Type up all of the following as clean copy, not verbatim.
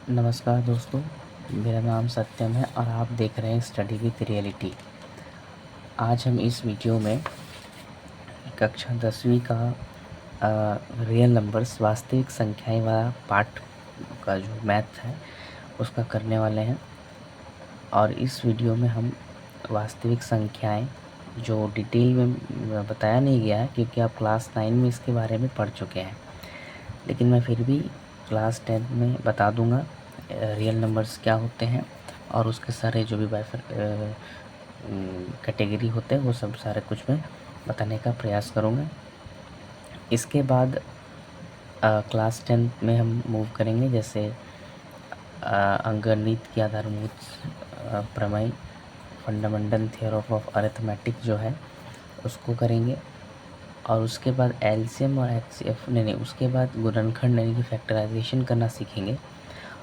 नमस्कार दोस्तों, मेरा नाम सत्यम है और आप देख रहे हैं स्टडी विथ रियलिटी। आज हम इस वीडियो में कक्षा 10वीं का रियल नंबर्स वास्तविक संख्याएं वाला पार्ट का जो मैथ है उसका करने वाले हैं। और इस वीडियो में हम वास्तविक संख्याएं जो डिटेल में बताया नहीं गया है क्योंकि आप क्लास 9 में इसके बारे में पढ़ चुके हैं, लेकिन मैं फिर भी क्लास 10 में बता दूंगा रियल नंबर्स क्या होते हैं और उसके सारे जो भी कैटेगरी होते हैं वो सब सारे कुछ मैं बताने का प्रयास करूँगा। इसके बाद क्लास 10 में हम मूव करेंगे, जैसे अंकगणित की आधारभूत प्रमेय, फंडामेंटल थ्योरम ऑफ अरिथमेटिक जो है उसको करेंगे। और उसके बाद एलसीएम और एचसीएफ नहीं उसके बाद गुणनखंड यानी कि फैक्टराइजेशन करना सीखेंगे।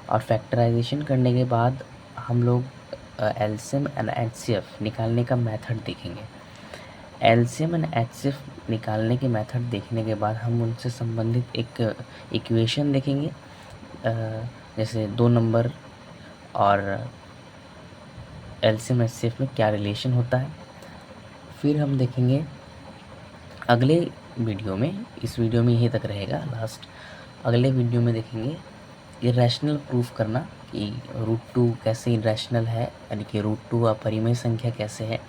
और फैक्टराइजेशन करने के बाद हम लोग एलसीएम एंड एचसीएफ निकालने का मेथड देखेंगे। एलसीएम एंड एचसीएफ निकालने के मेथड देखने के बाद हम उनसे संबंधित एक इक्वेशन देखेंगे, जैसे दो नंबर और एलसीएम एचसीएफ में क्या रिलेशन होता है। फिर हम देखेंगे अगले वीडियो में, इस वीडियो में यहीं तक रहेगा लास्ट, अगले वीडियो में देखेंगे इरेशनल प्रूफ करना कि √2 कैसे इरेशनल है, यानी कि √2 अपरिमेय संख्या कैसे है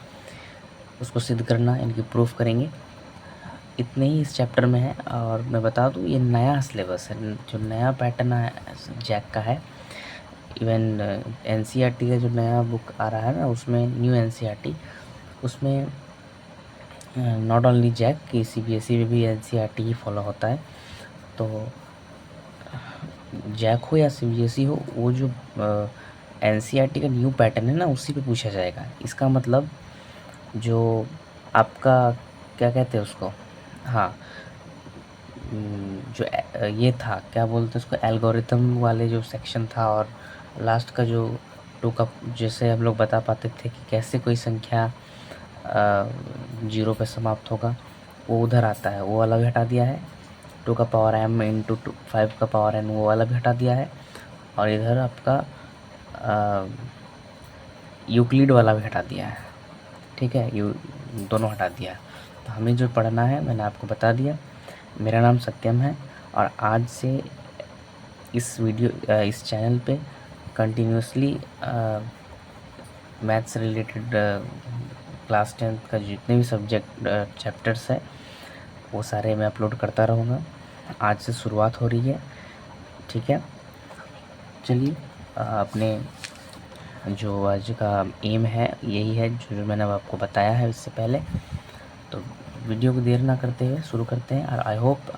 उसको सिद्ध करना, यानी कि प्रूफ करेंगे। इतने ही इस चैप्टर में है। और मैं बता दूं ये नया सिलेबस है, जो नया पैटर्न है जैक का है। इवन एनसीईआरटी का जो नया बुक आ रहा है ना, उसमें न्यू एनसीईआरटी, उसमें नॉट ओनली जैक की सीबीएसई में भी एनसीईआरटी ही फॉलो होता है। तो जैक हो या सीबीएसई हो, वो जो एनसीईआरटी का न्यू पैटर्न है ना उसी पे पूछा जाएगा। इसका मतलब जो आपका क्या कहते हैं उसको, हाँ, जो ये था क्या बोलते हैं उसको, एल्गोरिथम वाले जो सेक्शन था और लास्ट का जो टू का, जैसे हम लोग बता पाते थे कि कैसे कोई संख्या 0 पे समाप्त होगा, वो उधर आता है, वो वाला भी हटा दिया है। 2 का पावर m इंटू 5 का पावर n, वो वाला भी हटा दिया है। और इधर आपका यूक्लिड वाला भी हटा दिया है, ठीक है, दोनों हटा दिया है। तो हमें जो पढ़ना है मैंने आपको बता दिया। मेरा नाम सत्यम है और आज से इस चैनल पे कंटिन्यूसली मैथ्स रिलेटेड क्लास 10 का जितने भी सब्जेक्ट चैप्टर्स है वो सारे मैं अपलोड करता रहूँगा। आज से शुरुआत हो रही है, ठीक है। चलिए, अपने जो आज का एम है यही है जो मैंने आपको बताया है इससे पहले। तो वीडियो को देर ना करते हुए शुरू करते हैं। और आई होप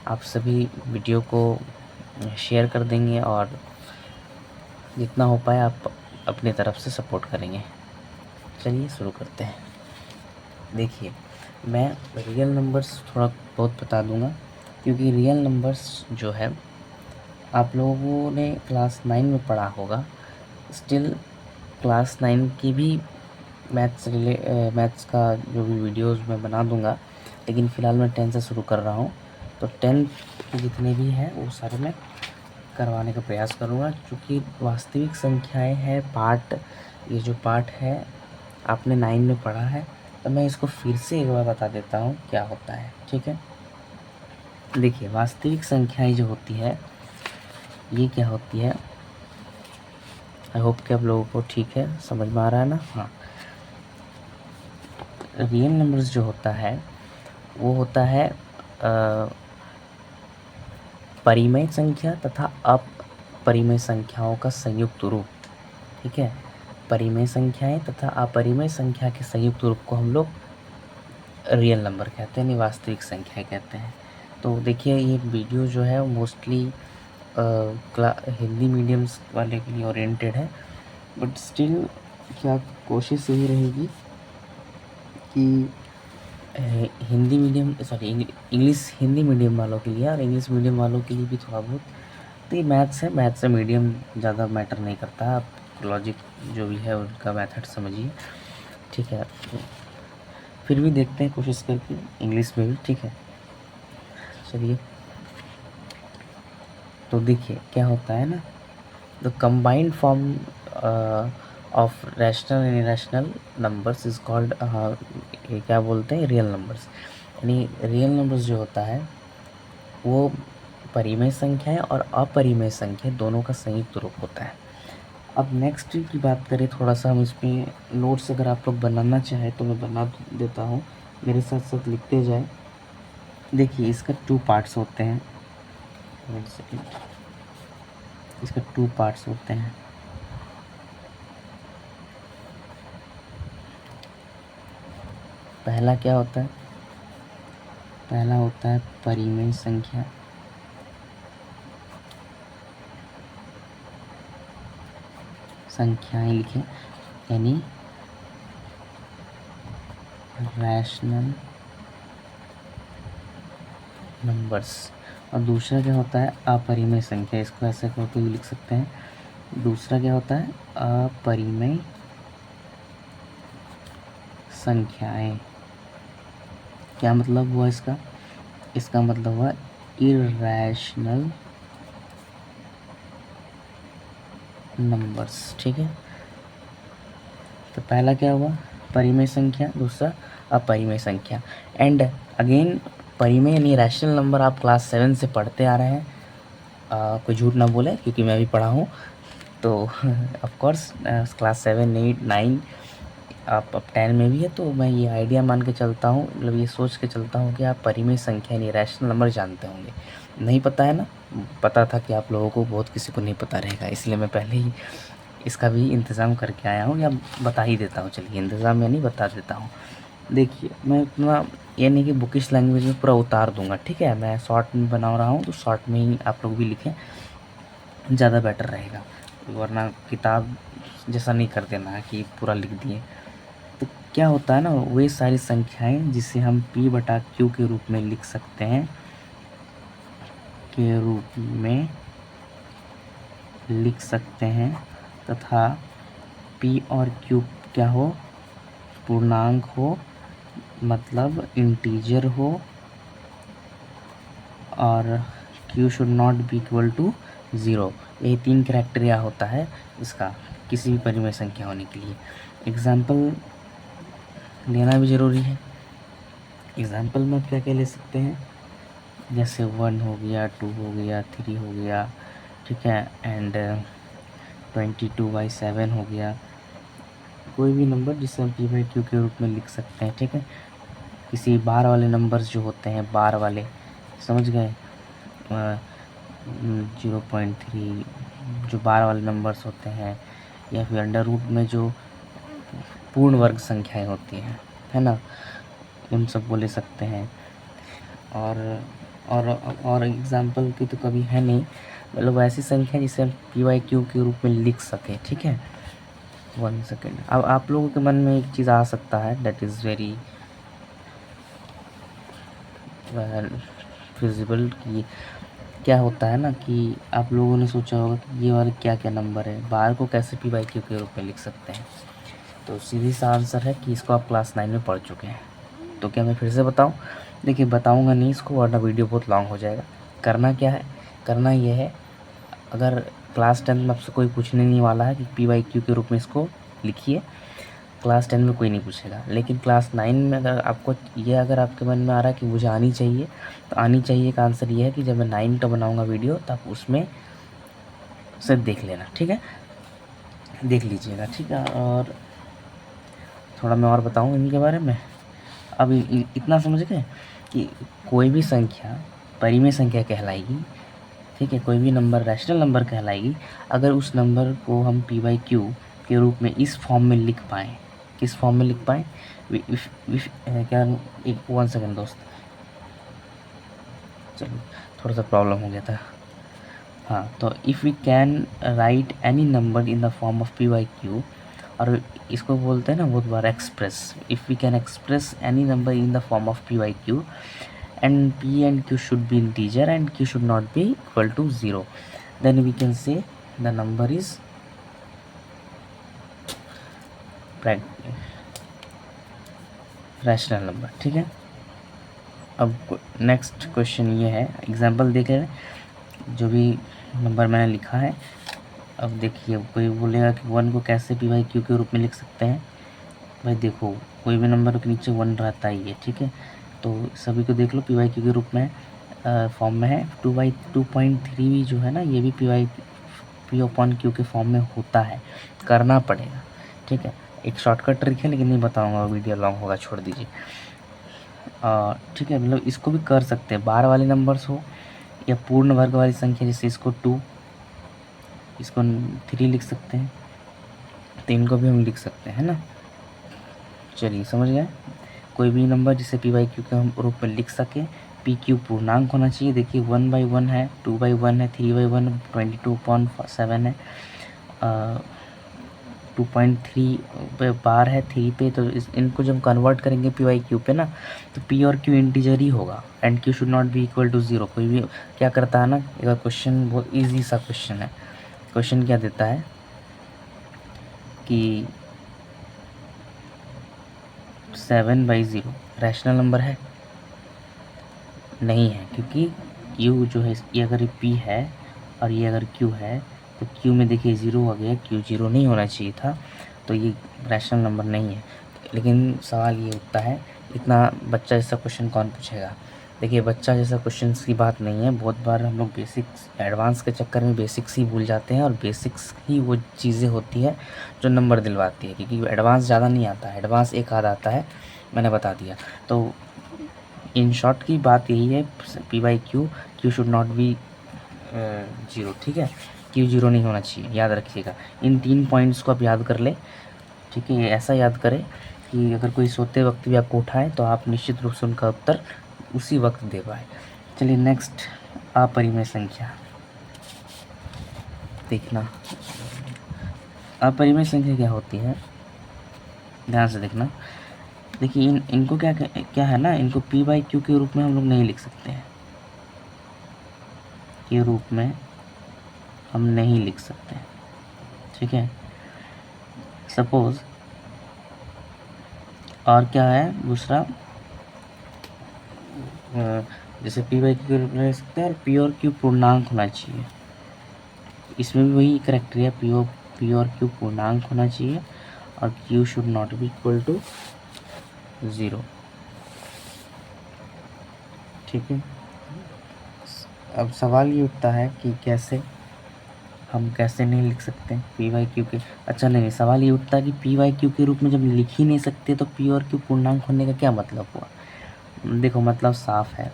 आप सभी वीडियो को शेयर कर देंगे और जितना हो पाए आप अपनी तरफ से सपोर्ट करेंगे। चलिए शुरू करते हैं। देखिए, मैं रियल नंबर्स थोड़ा बहुत बता दूंगा क्योंकि रियल नंबर्स जो है आप लोगों ने क्लास 9 में पढ़ा होगा। स्टिल क्लास 9 की भी मैथ्स का जो भी वीडियोस मैं बना दूंगा, लेकिन फ़िलहाल मैं 10 से शुरू कर रहा हूँ। तो 10 के जितने भी हैं वो सारे मैं करवाने का प्रयास करूँगा। क्योंकि वास्तविक संख्याएं है पार्ट, ये जो पार्ट है आपने 9 में पढ़ा है, तो मैं इसको फिर से एक बार बता देता हूँ क्या होता है, ठीक है। देखिए, वास्तविक संख्याएं जो होती है ये क्या होती है, आई होप कि आप लोगों को ठीक है समझ में आ रहा है ना। हाँ, रियल नंबर्स जो होता है वो होता है परिमेय संख्या तथा अपरिमेय संख्याओं का संयुक्त रूप, ठीक है। परिमेय संख्याएं तथा अपरिमेय संख्या के संयुक्त रूप को हम लोग रियल नंबर कहते हैं, नहीं वास्तविक संख्या कहते हैं। तो देखिए, ये वीडियो जो है वो मोस्टली हिंदी मीडियम्स वाले के लिए ओरिएंटेड है, बट स्टिल क्या कोशिश यही रहेगी कि Hindi medium English Hindi medium वालों के लिए और इंग्लिश मीडियम वालों के लिए भी थोड़ा बहुत। तो ये मैथ्स से मीडियम ज़्यादा मैटर नहीं करता, आप लॉजिक जो भी है उनका मेथड समझिए, ठीक है। फिर भी देखते हैं कोशिश करके इंग्लिश में भी, ठीक है। चलिए, तो देखिए क्या होता है ना, the combined form of rational and irrational numbers is called, ये क्या बोलते हैं, रियल नंबर्स। यानी रियल नंबर्स जो होता है वो परिमेय संख्या है और अपरिमेय संख्या दोनों का संयुक्त रूप होता है। अब नेक्स्ट की बात करें, थोड़ा सा हम इसमें नोट्स अगर आप लोग बनाना चाहें तो मैं बना देता हूँ, मेरे साथ साथ लिखते जाए। देखिए इसका 2 पार्ट्स होते हैं, 1 सेकेंड, इसका 2 पार्ट्स होते हैं। पहला क्या होता है, पहला होता है परिमेय संख्या, संख्याएं लिखें यानी रैशनल नंबर्स। और दूसरा क्या होता है अपरिमेय संख्या, इसको ऐसे करके भी लिख सकते हैं। दूसरा क्या होता है अपरिमेय संख्याएं। क्या मतलब हुआ इसका, इसका मतलब हुआ इरैशनल नंबर्स। ठीक है, तो पहला क्या हुआ परिमेय संख्या, दूसरा अपरिमेय संख्या। एंड अगेन परिमेय यानी रैशनल नंबर आप क्लास 7 से पढ़ते आ रहे हैं, कोई झूठ ना बोले क्योंकि मैं भी पढ़ा हूँ। तो ऑफ कोर्स क्लास 7, 8, 9 आप अब 10 में भी है, तो मैं ये आइडिया मान के चलता हूँ, मतलब ये सोच के चलता हूँ कि आप परिमेय संख्या यानी रैशनल नंबर जानते होंगे। नहीं पता है ना, पता था कि आप लोगों को बहुत किसी को नहीं पता रहेगा, इसलिए मैं पहले ही इसका भी इंतज़ाम करके आया हूँ, या बता ही देता हूँ। चलिए इंतज़ाम यानी बता देता हूँ। देखिए मैं इतना ये नहीं कि बुकिश लैंग्वेज में पूरा उतार दूंगा, ठीक है, मैं शॉर्ट में बना रहा हूँ तो शॉर्ट में ही आप लोग भी लिखें, ज़्यादा बेटर रहेगा, वरना किताब जैसा नहीं कर देना है कि पूरा लिख दिए। तो क्या होता है ना, वे सारी संख्याएं जिसे हम P/Q के रूप में लिख सकते हैं, के रूप में लिख सकते हैं, तथा P और Q क्या हो, पूर्णांक हो, मतलब इंटीजर हो, और Q should not be equal to 0। यही 3 क्राइटेरिया होता है इसका किसी भी परिमेय संख्या होने के लिए। एग्जाम्पल लेना भी ज़रूरी है। एग्जाम्पल में क्या क्या ले सकते हैं, जैसे 1 हो गया, 2 हो गया, 3 हो गया, ठीक है, एंड 22/7 हो गया। कोई भी नंबर जिसे हम P/Q के रूप में लिख सकते हैं, ठीक है। किसी बार वाले नंबर्स जो होते हैं, बार वाले, समझ गए, 0.3 जो बार वाले नंबर्स होते हैं, या फिर अंडर रूट में जो पूर्ण वर्ग संख्याएं होती हैं, है ना, उन सब को ले सकते हैं। और एग्जाम्पल की तो कभी है नहीं, मतलब ऐसी संख्या जिसे हम P/Q के रूप में लिख सकें, ठीक है। 1 सेकेंड, अब आप लोगों के मन में एक चीज़ आ सकता है, दैट इज़ वेरी फिजिबल, कि क्या होता है ना कि आप लोगों ने सोचा होगा कि ये वाले क्या क्या नंबर है, बार को कैसे P/Q के रूप में लिख सकते हैं। तो सीधी सा आंसर है कि इसको आप क्लास 9 में पढ़ चुके हैं। तो क्या मैं फिर से बताऊं? देखिए बताऊंगा नहीं इसको, वरना वीडियो बहुत लॉन्ग हो जाएगा। करना क्या है, करना ये है, अगर क्लास 10 में आपसे कोई पूछने नहीं वाला है कि P/Q के रूप में इसको लिखिए, क्लास 10 में कोई नहीं पूछेगा। लेकिन क्लास 9 में अगर आपको ये, अगर आपके मन में आ रहा है कि मुझे आनी चाहिए, तो आनी चाहिए का आंसर ये है कि जब मैं 9 का बनाऊँगा वीडियो, तो आप उसमें से देख लेना, ठीक है, देख लीजिएगा, ठीक है। और थोड़ा मैं और बताऊँ इनके बारे में। अब इतना समझ गए कि कोई भी संख्या परिमेय संख्या कहलाएगी, ठीक है, कोई भी नंबर रैशनल नंबर कहलाएगी अगर उस नंबर को हम P/Q के रूप में इस फॉर्म में लिख पाएँ। किस फॉर्म में लिख पाएँ, क्या, एक 1 सेकेंड दोस्त, चलो थोड़ा सा प्रॉब्लम हो गया था। हाँ, तो if we can write any number in the form of P/Q, और इसको बोलते हैं ना बहुत बार express, if we can express any number in the form of P/Q and P and Q should be integer and Q should not be equal to 0, then we can say the number is rational number, ठीक है। अब next question ये है, example देख लें, जो भी number मैंने लिखा है अब देखिए कोई बोलेगा कि 1 को कैसे पी बाई क्यू के रूप में लिख सकते हैं। भाई देखो कोई भी नंबर के नीचे 1 रहता ही है, ठीक है। तो सभी को देख लो पी बाई क्यू के रूप में फॉर्म में है। 2/2.3 भी जो है ना, ये भी पी अपॉन क्यू के फॉर्म में होता है, करना पड़ेगा, ठीक है। एक शॉर्टकट ट्रिक है लेकिन नहीं बताऊंगा, वीडियो लॉन्ग होगा, छोड़ दीजिए। ठीक है, मतलब इसको भी कर सकते हैं, बार वाले नंबर्स हो या पूर्ण वर्ग वाली संख्या, जैसे इसको 2, इसको 3 लिख सकते हैं, तो इनको भी हम लिख सकते हैं ना। चलिए समझ गए। कोई भी नंबर जिसे पी बाई क्यू के हम रूप में लिख सकें, पी क्यू पूर्णांक होना चाहिए। देखिए 1/1 है, 2/1 है, 3/1, 22/7 है, 2.3 बार है 3 पे। तो इनको जब कन्वर्ट करेंगे पी वाई क्यू पे ना, तो पी और क्यू इंटीजर ही होगा and q should not be equal to 0। कोई भी क्या करता है ना, एक क्वेश्चन बहुत ईजी सा क्वेश्चन है। क्वेश्चन क्या देता है कि 7/0 रैशनल नंबर है? नहीं है, क्योंकि क्यू जो है, ये अगर पी है और ये अगर क्यू है, तो क्यू में देखिए 0 आ गया, क्यू 0 नहीं होना चाहिए था, तो ये रैशनल नंबर नहीं है। लेकिन सवाल ये उठता है, इतना बच्चा जैसा क्वेश्चन कौन पूछेगा? देखिए बच्चा जैसा क्वेश्चन की बात नहीं है, बहुत बार हम लोग बेसिक्स एडवांस के चक्कर में बेसिक्स ही भूल जाते हैं, और बेसिक्स ही वो चीज़ें होती है जो नंबर दिलवाती है, क्योंकि एडवांस ज़्यादा नहीं आता है, एडवांस एक आध आता है, मैंने बता दिया। तो इन शॉर्ट की बात यही है, P by Q, Q should not B 0, ठीक है। क्यू 0 नहीं होना चाहिए, याद रखिएगा। इन 3 पॉइंट्स को आप याद कर ले, ठीक है। ऐसा याद करें कि अगर कोई सोते वक्त भी आपको उठाए तो आप निश्चित रूप से उनका उत्तर उसी वक्त दे पाए। चलिए नेक्स्ट, अपरिमेय संख्या देखना। अपरिमेय संख्या क्या होती है, ध्यान से देखना। देखिए इनको क्या है ना, इनको पी बाई क्यू के रूप में हम लोग नहीं लिख सकते हैं, के रूप में हम नहीं लिख सकते, ठीक है। सपोज, और क्या है दूसरा, जैसे पी बाई क्यू के रूप में लिख सकते हैं, और पी और क्यू पूर्णांक होना चाहिए। इसमें भी वही क्राइटेरिया, पी और क्यू पूर्णांक होना चाहिए, और q should not be equal to 0, ठीक है। अब सवाल ये उठता है कि कैसे नहीं लिख सकते पी वाई क्यू के। अच्छा नहीं, सवाल ये उठता है कि पी वाई क्यू के रूप में जब लिख ही नहीं सकते तो पी और क्यू पूर्णांक होने का क्या मतलब हुआ? देखो मतलब साफ है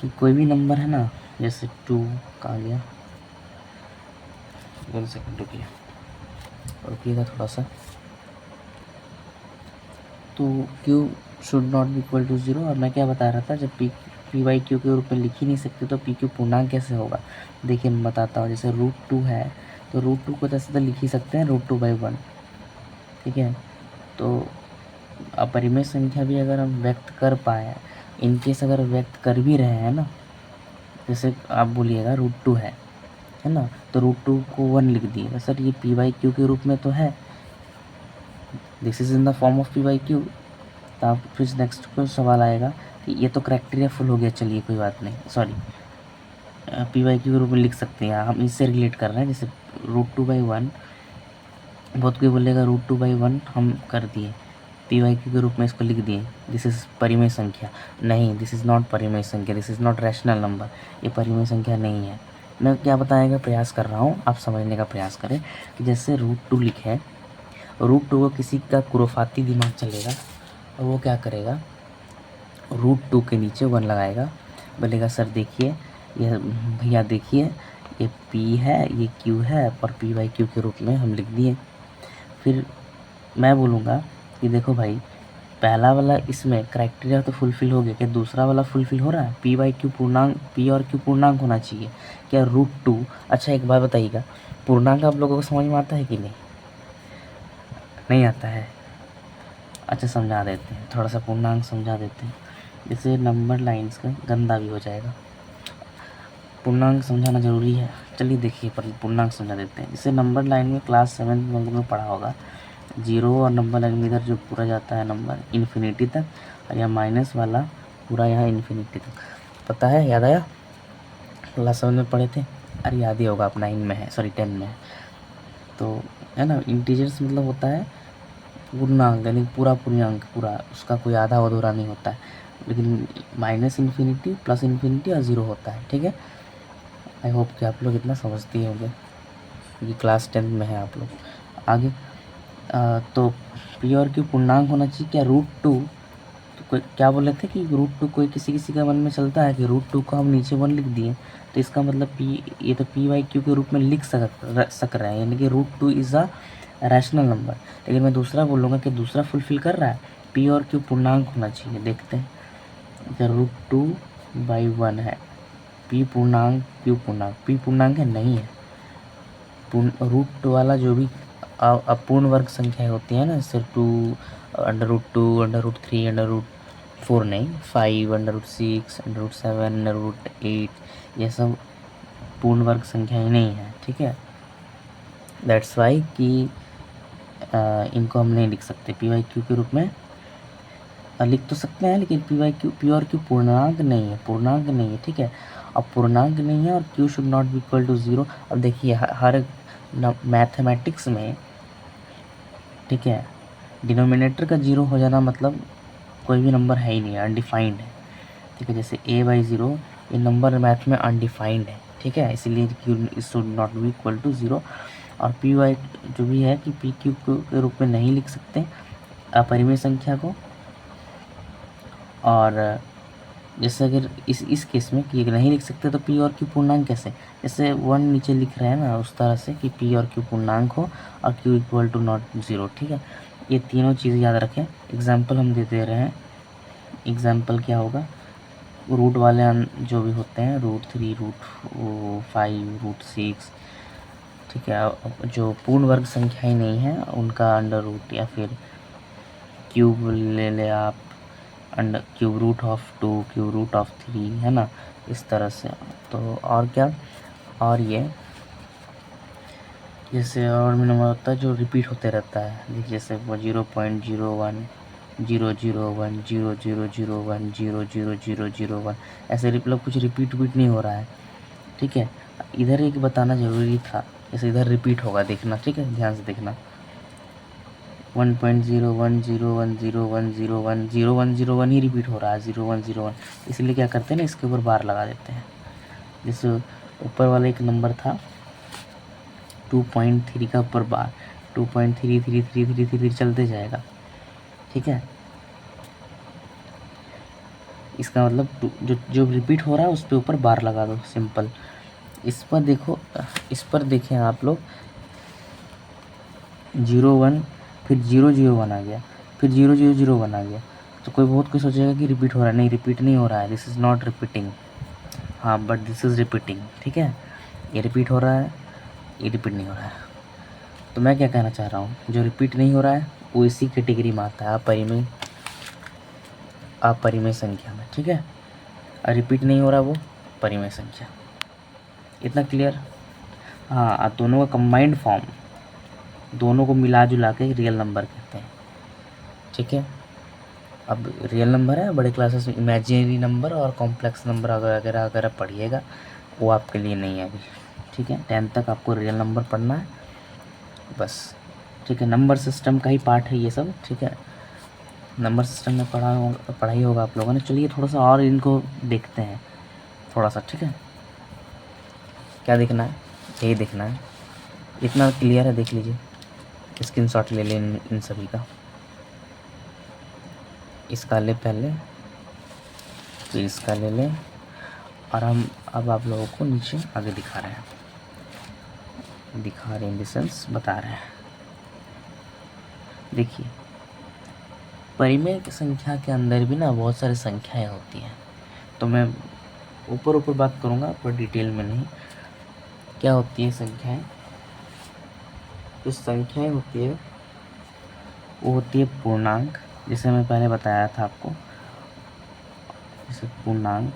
कि कोई भी नंबर है ना, जैसे 2 कहाँ गया, 1 सेकंड रुकिएगा थोड़ा सा। तो q should not be equal to 0, और मैं क्या बता रहा था, जब पी वाई क्यू के रूप में लिख ही नहीं सकते तो पी क्यू पूर्णांक कैसे होगा? देखिए मैं बताता हूँ। जैसे √2 है, तो √2 को जैसे तो लिख ही सकते हैं √2/1, ठीक है। तो अपरिमेय संख्या भी अगर हम व्यक्त कर पाए, इनकेस अगर व्यक्त कर भी रहे हैं ना, जैसे आप बोलिएगा √2 है ना, तो √2 को 1 लिख दिए, सर ये पी वाई क्यू के रूप में तो है, this is in the form of p by q. तो आप फिर नेक्स्ट को सवाल आएगा कि ये तो क्राइटेरिया फुल हो गया, चलिए कोई बात नहीं, सॉरी, पी वाई क्यू के रूप में लिख सकते हैं, हम इससे रिलेट कर रहे हैं। जैसे √2/1, बहुत कोई बोलेगा √2/1 हम कर दिए, पी वाई क्यू के रूप में इसको लिख दिए, दिस इज़ परिमेय संख्या। नहीं, दिस इज़ नॉट परिमेय संख्या, this is not rational number, ये परिमेय संख्या नहीं है। मैं क्या बताने का प्रयास कर रहा हूँ, आप समझने का प्रयास करें कि जैसे √2 लिखे, √2 को किसी का कुरफाती दिमाग चलेगा और वो क्या करेगा, √2 के नीचे 1 लगाएगा, बोलेगा सर देखिए, ये भैया देखिए, ये P है, ये Q है, और पी वाई क्यू के रूप में हम लिख दिए। फिर मैं बोलूँगा कि देखो भाई, पहला वाला इसमें क्राइटेरिया तो फुलफ़िल हो गया, क्या दूसरा वाला फुलफ़िल हो रहा है? पी वाई क्यू पूर्णांक, पी और क्यू पूर्णांक होना चाहिए, क्या √2। अच्छा एक बात बताइएगा, पूर्णांक आप लोगों को समझ में आता है कि नहीं? नहीं आता है? अच्छा समझा देते हैं, थोड़ा सा पूर्णांक समझा देते हैं, जैसे नंबर लाइन्स का गंदा भी हो जाएगा, पूर्णांक समझाना ज़रूरी है। चलिए देखिए, पर पूर्णांक समझा देते हैं। जैसे नंबर लाइन में क्लास 7 में पढ़ा होगा, 0 और नंबर लाइन में इधर जो पूरा जाता है नंबर इन्फिनिटी तक, और यह माइनस वाला पूरा यहाँ इन्फिनिटी तक, पता है, याद आया, क्लास 7 में पढ़े थे। अरे याद ही होगा, आप 9 में है, सॉरी 10 में है। तो है ना, इंटीजर्स मतलब होता है पूर्णांक, यानी पूरा पूर्णांक, पूरा, उसका कोई आधा अधूरा नहीं होता है। लेकिन माइनस इन्फिनिटी, प्लस इन्फिनिटी और ज़ीरो होता है, ठीक है। आई होप कि आप लोग इतना समझते ही होंगे, क्योंकि क्लास 10 में है आप लोग। आगे तो पी और क्यू पूर्णांक होना चाहिए क्या, रूट 2। तो कोई क्या बोले थे कि रूट 2, कोई किसी किसी का मन में चलता है कि रूट 2 को हम नीचे 1 लिख दिए, तो इसका मतलब पी, ये तो पी वाई क्यू के रूप में लिख सक रहे हैं, यानी कि root 2 is a rational number. लेकिन मैं दूसरा बोलूँगा कि दूसरा फुलफिल कर रहा है, पी और क्यू पूर्णांक होना चाहिए। देखते हैं, अगर रूट 2/1 है, पी पूर्णांक क्यू पूर्णांक, पी पूर्णांक है, नहीं है। रूट वाला जो भी अपूर्ण वर्ग संख्याएं होती हैं ना, जैसे 2, √2, √3, √4 नहीं, 5, √6, √7, √8, ये सब पूर्ण वर्ग संख्याएं नहीं है, ठीक है। दैट्स वाई कि इनको हम नहीं लिख सकते पी वाई क्यू के रूप में। लिख तो सकते हैं, लेकिन पी वाई क्यू, पी और क्यू पूर्णांक नहीं है, पूर्णांक नहीं है, ठीक है। अब पूर्णांक नहीं है और q should not be equal to 0। अब देखिए हर मैथमेटिक्स में, ठीक है, डिनोमिनेटर का 0 हो जाना मतलब कोई भी नंबर है ही नहीं, अनडिफाइंड है, ठीक है। जैसे a/0, ये नंबर मैथ में अनडिफाइंड है, ठीक है, इसलिए q should not be equal to 0। और पी वाई जो भी है कि पी क्यू के रूप में नहीं लिख सकते अपरिमेय संख्या को। और जैसे अगर इस केस में कि नहीं लिख सकते, तो पी और क्यू पूर्णांक कैसे, जैसे 1 नीचे लिख रहे हैं ना, उस तरह से कि पी और क्यू पूर्णांक हो और क्यू इक्वल टू नॉट 0, ठीक है। ये तीनों चीज़ें याद रखें। एग्जाम्पल हम दे रहे हैं, एग्जाम्पल क्या होगा, रूट वाले जो भी होते हैं, √3, √5, √6, ठीक है, जो पूर्ण वर्ग संख्याएं नहीं हैं उनका अंडर रूट या फिर क्यूब ले ले आप, अंडर क्यूब √2, क्यूब √3, है ना, इस तरह से। तो और क्या, और ये जैसे और भी नंबर होता है जो रिपीट होते रहता है, जैसे वो 0.01, 001, 0001, 00001, ऐसे मतलब कुछ रिपीट नहीं हो रहा है, ठीक है। इधर एक बताना ज़रूरी था, जैसे इधर रिपीट होगा, देखना, ठीक है, ध्यान से देखना। 1.0101010101 ही रिपीट हो रहा है, 0101, इसलिए क्या करते हैं ना, इसके ऊपर बार लगा देते हैं। जैसे ऊपर वाला एक नंबर था 2.3 का ऊपर बार, 2.333333 चलते जाएगा, ठीक है। इसका मतलब जो जो रिपीट हो रहा है उस पर ऊपर बार लगा दो, सिंपल। इस पर देखो, इस पर देखें आप लोग, 01, फिर 001 आ गया, फिर 0001 आ गया, तो कोई सोचेगा कि रिपीट हो रहा है, नहीं, रिपीट नहीं हो रहा है, दिस इज़ नॉट रिपीटिंग। हाँ, बट दिस इज़ रिपीटिंग, ठीक है। ये रिपीट हो रहा है, ये रिपीट नहीं हो रहा है। तो मैं क्या कहना चाह रहा हूँ, जो रिपीट नहीं हो रहा है वो इसी कैटेगरी में आता है, अपरिमेय संख्या में, ठीक है। और रिपीट नहीं हो रहा वो परिमेय संख्या। इतना क्लियर। हाँ, अब दोनों का कंबाइंड फॉर्म, दोनों को मिला जुला के रियल नंबर कहते हैं, ठीक है। अब रियल नंबर है, बड़े क्लासेस में इमेजिनरी नंबर और कॉम्प्लेक्स नंबर वगैरह वगैरह पढ़िएगा, वो आपके लिए नहीं है अभी, ठीक है। 10th तक आपको रियल नंबर पढ़ना है बस, ठीक है। नंबर सिस्टम का ही पार्ट है ये सब, ठीक है। नंबर सिस्टम में पढ़ाई होगा आप लोगों ने। चलिए थोड़ा सा और इनको देखते हैं थोड़ा सा, ठीक है। क्या देखना है, यही देखना है, इतना क्लियर है, देख लीजिए, स्क्रीनशॉट ले लें इन सभी का। इसका ले पहले, फिर इसका ले लें, और हम अब आप लोगों को नीचे आगे दिखा रहे हैं, इन द सेंस बता रहे हैं। देखिए, परिमेय की संख्या के अंदर भी ना बहुत सारी संख्याएं होती हैं, तो मैं ऊपर बात करूँगा, पर डिटेल में नहीं। क्या होती है संख्याएं, जो संख्याएं होती है वो होती है पूर्णांक, जैसे मैं पहले बताया था आपको। जैसे पूर्णांक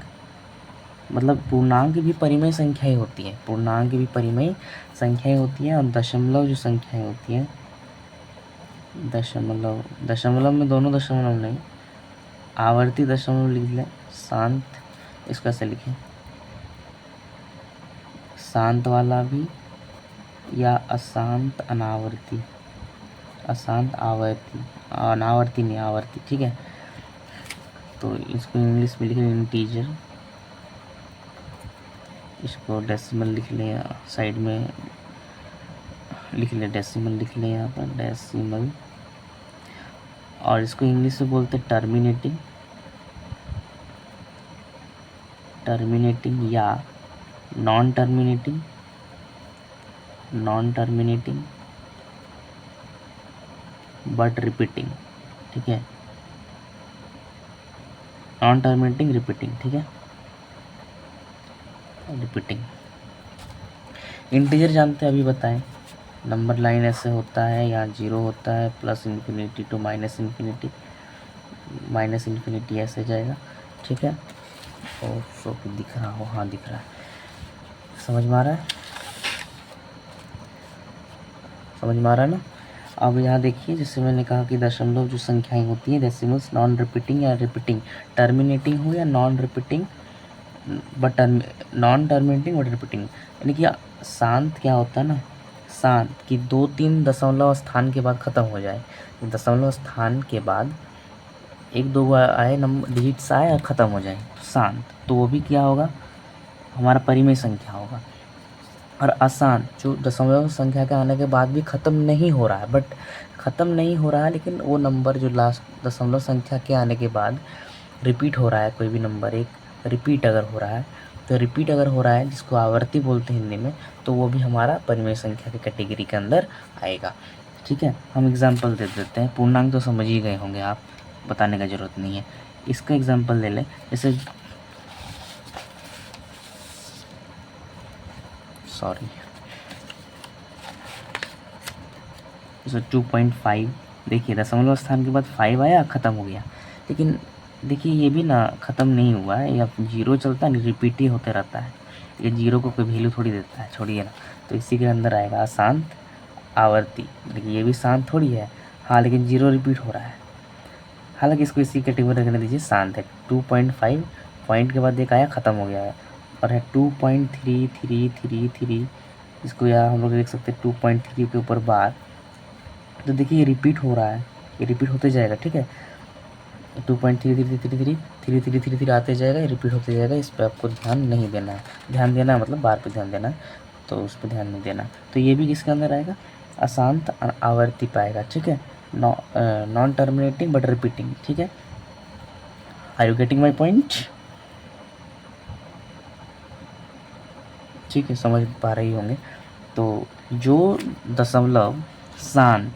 मतलब पूर्णांक भी परिमेय संख्याएं होती हैं, पूर्णांक भी परिमेय संख्याएं होती हैं। और दशमलव जो संख्याएं होती हैं, दशमलव में दोनों दशमलव नहीं, आवर्ती दशमलव लिख लें, शांत, इसका से लिखें शांत वाला भी या अशांत अनावर्ती, अशांत आवर्ती, अनावर्ती नहीं आवर्ती, ठीक है। तो इसको इंग्लिश में लिखें इंटीजर, इसको डेसिमल लिख लें, साइड में लिख लें डेसिमल, लिख लें यहाँ पर डेसिमल। और इसको इंग्लिश में बोलते हैं टर्मिनेटिंग, टर्मिनेटिंग या non terminating, non terminating but repeating, ठीक है, नॉन टर्मिनेटिंग रिपीटिंग, ठीक है, रिपीटिंग। इंटीजर जानते हैं, अभी बताएं। नंबर लाइन ऐसे होता है, यहाँ 0 होता है, plus infinity to minus infinity, minus infinity ऐसे जाएगा, ठीक है। और सो दिख रहा हो, हाँ दिख रहा है, समझ में आ रहा है, समझ में आ रहा है ना। अब यहाँ देखिए, जैसे मैंने कहा कि दशमलव जो संख्याएं होती हैं डेसिमल्स, नॉन रिपीटिंग या रिपीटिंग, टर्मिनेटिंग हो या non repeating but non terminating but repeating, यानी कि शांत क्या होता है ना, शांत कि 2-3 दशमलव स्थान के बाद ख़त्म हो जाए, दशमलव स्थान के बाद 1-2 आए नंबर डिजिट्स आए और ख़त्म हो जाए, तो शांत, तो वो भी क्या होगा, हमारा परिमेय संख्या होगा। और अशांत जो दशमलव संख्या के आने के बाद भी ख़त्म नहीं हो रहा है, बट ख़त्म नहीं हो रहा है, लेकिन वो नंबर जो लास्ट दशमलव संख्या के आने के बाद रिपीट हो रहा है, कोई भी नंबर एक रिपीट अगर हो रहा है, तो रिपीट अगर हो रहा है जिसको आवर्ती बोलते हैं हिंदी में, तो वो भी हमारा परिमेय संख्या की कैटेगरी के अंदर आएगा, ठीक है। हम एग्जाम्पल दे देते हैं, पूर्णांक तो समझ ही गए होंगे आप, बताने का ज़रूरत नहीं है। इसका एग्जाम्पल ले लें, जैसे सॉरी जैसे 2.5, देखिए दशमलव स्थान के बाद 5 आया, ख़त्म हो गया, लेकिन देखिए ये भी ना ख़त्म नहीं हुआ है, या 0 चलता नहीं, रिपीट ही होते रहता है, ये 0 को कोई वैल्यू थोड़ी देता है, छोड़िए ना। तो इसी के अंदर आएगा अशांत आवर्ती, देखिए ये भी शांत थोड़ी है, हाँ, लेकिन 0 रिपीट हो रहा है, हालांकि इसको इसी कैटेगरी रखने दीजिए, शांत है। 2.5 पॉइंट के बाद एक आया, ख़त्म हो गया है, और है 2.3333, इसको यहाँ हम लोग देख सकते हैं 2.3 के ऊपर बार, तो देखिए ये रिपीट हो रहा है, ये रिपीट होते जाएगा, ठीक है। 2.3333 आते जाएगा, ये रिपीट होते जाएगा, इस पर आपको ध्यान नहीं देना है, ध्यान देना है मतलब बार पे ध्यान देना है, तो उस पर ध्यान नहीं देना। तो ये भी किसके अंदर आएगा, अशांत आवर्ती पाएगा, ठीक है, नॉन टर्मिनेटिंग बट रिपीटिंग, ठीक है। Are you getting my point, ठीक है, समझ पा रही होंगे। तो जो दशमलव शांत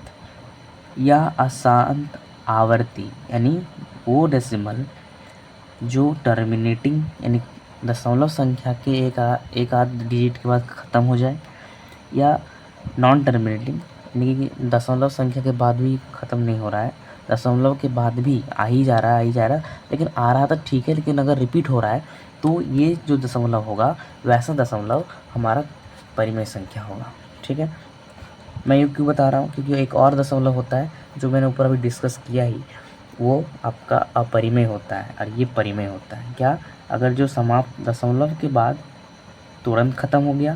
या अशांत आवर्ती, यानी वो डेसिमल जो टर्मिनेटिंग यानी दशमलव संख्या के एक आध डिजिट के बाद ख़त्म हो जाए, या नॉन टर्मिनेटिंग यानी कि दशमलव संख्या के बाद भी ख़त्म नहीं हो रहा है, दशमलव के बाद भी आ ही जा रहा है, लेकिन आ रहा था ठीक है, लेकिन अगर रिपीट हो रहा है तो ये जो दशमलव होगा वैसा दशमलव हमारा परिमेय संख्या होगा, ठीक है। मैं ये क्यों बता रहा हूँ, क्योंकि एक और दशमलव होता है जो मैंने ऊपर अभी डिस्कस किया ही, वो आपका अपरिमेय होता है, और ये परिमेय होता है। क्या, अगर जो समाप्त दशमलव के बाद तुरंत ख़त्म हो गया,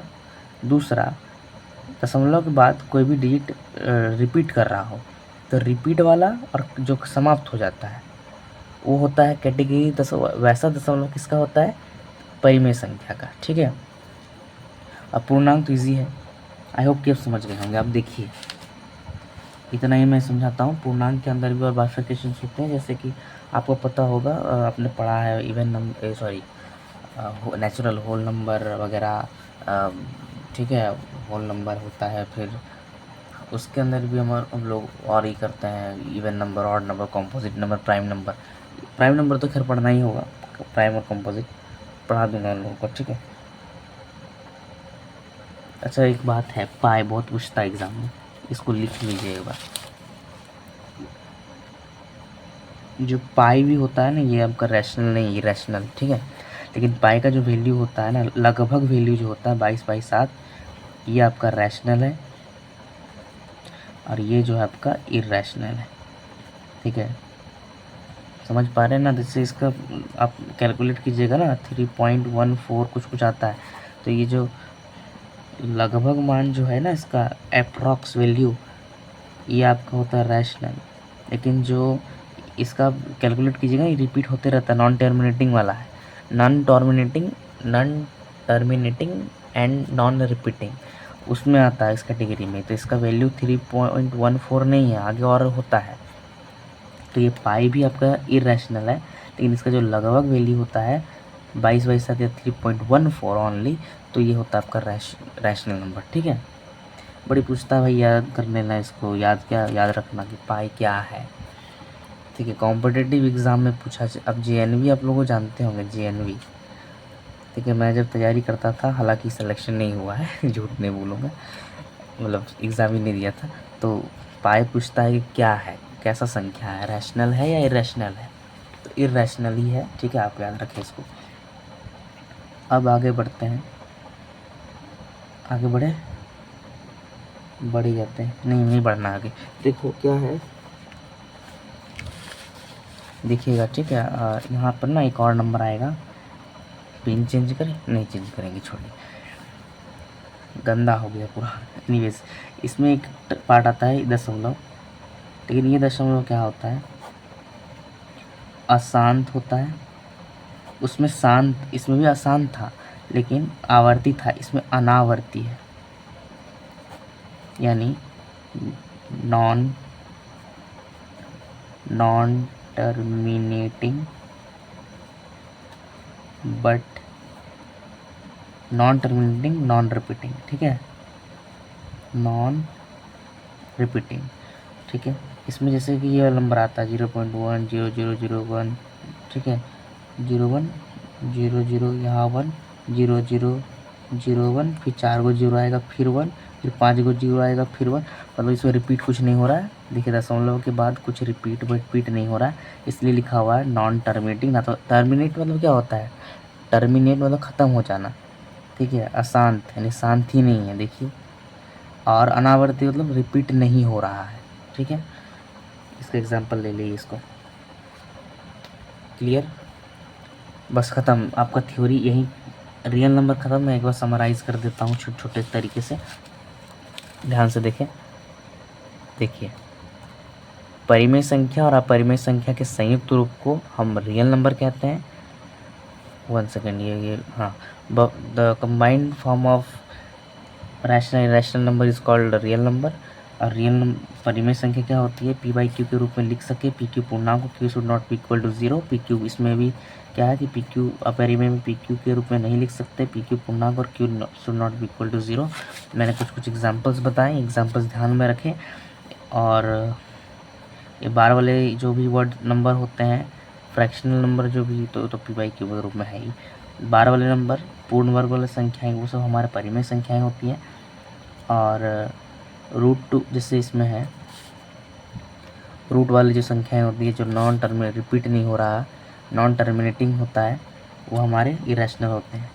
दूसरा दशमलव के बाद कोई भी डिजिट रिपीट कर रहा हो, तो रिपीट वाला और जो समाप्त हो जाता है वो होता है कैटेगरी वैसा दशमलव किसका होता है, परिमेय संख्या का, ठीक है। अब पूर्णांक तो ईजी है, आई होप कि आप समझ गए होंगे। आप देखिए, इतना ही मैं समझाता हूँ। पूर्णांक के अंदर भी और बाइफरकेशंस होते हैं, जैसे कि आपको पता होगा, आपने पढ़ा है even number, sorry natural whole number वगैरह, ठीक है, होल नंबर होता है, फिर उसके अंदर भी हम लोग और ही करते हैं, even number, odd number, composite number, prime number. Prime number तो खैर पढ़ना ही होगा, प्राइम और कॉम्पोजिट पढ़ा दूंगा उन लोगों को, ठीक है। अच्छा, एक बात है, पाई बहुत पूछता है एग्जाम में, इसको लिख लीजिएगा। जो पाई भी होता है ना, ये आपका रैशनल नहीं, इरेशनल, ठीक है, लेकिन पाई का जो वैल्यू होता है ना, लगभग वैल्यू जो होता है 22/7, ये आपका रैशनल है, और ये जो है आपका इरेशनल है, ठीक है। समझ पा रहे हैं ना, जैसे इसका आप कैलकुलेट कीजिएगा ना, 3.14 कुछ आता है, तो ये जो लगभग मान जो है ना इसका अप्रॉक्स वैल्यू, ये आपका होता है रैशनल। लेकिन जो इसका कैलकुलेट कीजिएगा ये रिपीट होते रहता है, नॉन टर्मिनेटिंग वाला है। Non terminating and non repeating उसमें आता है इस कैटेगरी में। तो इसका वैल्यू 3.14 नहीं है, आगे और होता है। तो ये पाई भी आपका इरेशनल है, लेकिन इसका जो लगभग वैल्यू होता है 22/7 या 3.14 ओनली, तो ये होता है आपका रैशनल नंबर। ठीक है, बड़ी पूछता है भाई, याद कर लेना इसको, याद रखना कि पाई क्या है। ठीक है, कॉम्पिटिटिव एग्ज़ाम में पूछा। अब जेएनवी आप लोगों को जानते होंगे, जेएनवी। ठीक है, मैं जब तैयारी करता था, हालांकि सिलेक्शन नहीं हुआ है झूठ नहीं बोलूँगा, मतलब एग्ज़ाम ही नहीं दिया था। तो पाई पूछता है कि क्या है, कैसा संख्या है, रैशनल है या इरेशनल है। तो इरेशनल ही है। ठीक है, आप याद रखें इसको। अब आगे बढ़ते हैं, आगे बढ़ ही जाते हैं, नहीं बढ़ना आगे। देखो क्या है, देखिएगा। ठीक है, यहाँ पर ना एक और नंबर आएगा। पिन चेंज करें, नहीं चेंज करेंगे, छोड़िए, गंदा हो गया पूरा। एनीवेज, इसमें एक पार्ट आता है दशमलव, लेकिन ये दशमलव क्या होता है, अशांत होता है। उसमें शांत, इसमें भी अशांत था लेकिन आवर्ती था, इसमें अनावर्ती है, यानी non terminating but non repeating. ठीक है, नॉन रिपीटिंग। ठीक है, इसमें जैसे कि ये नंबर आता है 0.1 0001। ठीक है, 01 00, यहाँ 1 0001, फिर 4 गो जीरो आएगा, फिर 1, फिर 5 गो जीरो आएगा, फिर 1। मतलब इसमें रिपीट कुछ नहीं हो रहा है। देखिए, दशमलव के बाद कुछ रिपीट नहीं हो रहा है, इसलिए लिखा हुआ है नॉन टर्मिनेटिंग। ना तो टर्मिनेट मतलब क्या होता है, टर्मिनेट मतलब ख़त्म हो जाना। ठीक है, अशांत यानी शांति नहीं है, देखिए। और अनावर्ती मतलब रिपीट नहीं हो रहा है। ठीक है, इसका एग्जांपल ले लीजिए इसको। क्लियर, बस ख़त्म आपका थ्योरी यही। रियल नंबर ख़त्म। मैं एक बार समराइज़ कर देता हूँ छोटे छोटे तरीके से, ध्यान से देखें। देखिए, परिमेय संख्या और अपरिमेय संख्या के संयुक्त रूप को हम रियल नंबर कहते हैं। 1 सेकेंड, ये हाँ, the combined form of rational irrational number is called real number. और परिमेय संख्या क्या होती है, पी बाई क्यू के रूप में लिख सके। पी क्यू पूर्णांक को, q should not be equal to 0। P q इसमें भी क्या है कि पी क्यू अपरिमेय में पी क्यू के रूप में नहीं लिख सकते, पी क्यू पूर्णांक और q should not be equal to 0। मैंने कुछ एग्जांपल्स बताए, एग्जांपल्स ध्यान में रखें। और ये बार वाले जो भी वर्ड नंबर होते हैं, फ्रैक्शनल नंबर जो भी, तो पी बाई क्यू के रूप में है ही। बार वाले नंबर, पूर्ण वर्ग वाले संख्याएँ, वो सब हमारे परिमेय संख्याएँ होती हैं। और √2 जैसे इसमें है, रूट वाली जो संख्याएं होती है, जो नॉन टर्मिनेट, रिपीट नहीं हो रहा, नॉन टर्मिनेटिंग होता है, वो हमारे इरेशनल होते हैं।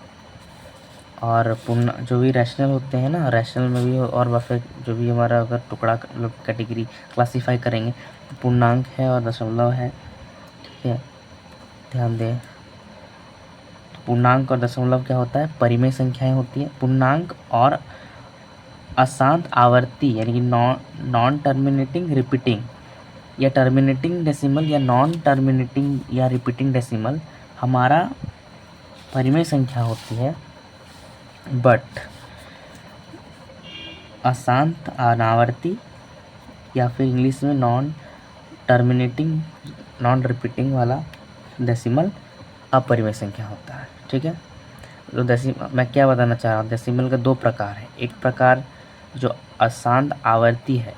और पूर्ण जो भी रैशनल होते हैं ना, रैशनल में भी और बफे जो भी हमारा अगर टुकड़ा कैटेगरी क्लासीफाई करेंगे तो पूर्णांक है और दशमलव है। ठीक है, ध्यान दें। तो पूर्णांक और दशमलव क्या होता है, परिमेय संख्याएं होती है। पूर्णांक और अशांत आवर्ती यानी कि नॉन टर्मिनेटिंग रिपीटिंग, या टर्मिनेटिंग डेसिमल या नॉन टर्मिनेटिंग या रिपीटिंग डेसिमल हमारा परिमेय संख्या होती है। बट अशांत अनावर्ती या फिर इंग्लिश में नॉन टर्मिनेटिंग नॉन रिपीटिंग वाला डेसिमल अपरिमेय संख्या होता है। ठीक है, तो मैं क्या बताना चाह रहा हूँ, डेसिमल का दो प्रकार है। एक प्रकार जो अशांत आवर्ती है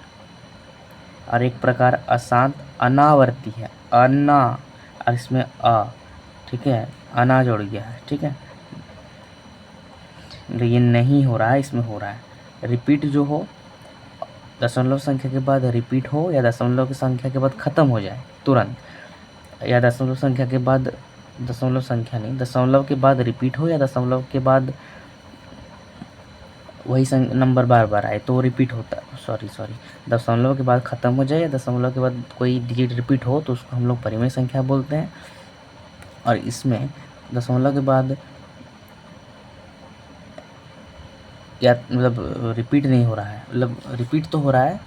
और एक प्रकार अशांत अनावर्ती है। अन्ना, और इसमें अ, ठीक है, अना जोड़ गया है। ठीक है, ये नहीं हो रहा है, इसमें हो रहा है। रिपीट जो हो, दशमलव संख्या के बाद रिपीट हो, या दशमलव की संख्या के बाद ख़त्म हो जाए तुरंत, या दशमलव संख्या के बाद, दशमलव संख्या नहीं, दशमलव के बाद रिपीट हो, या दशमलव के बाद वही नंबर बार बार आए तो वो रिपीट होता है। सॉरी, दशमलव के बाद ख़त्म हो जाए या दशमलव के बाद कोई डिजिट रिपीट हो तो उसको हम लोग परिमेय संख्या बोलते हैं। और इसमें दशमलव के बाद या मतलब रिपीट नहीं हो रहा है, मतलब रिपीट तो हो रहा है,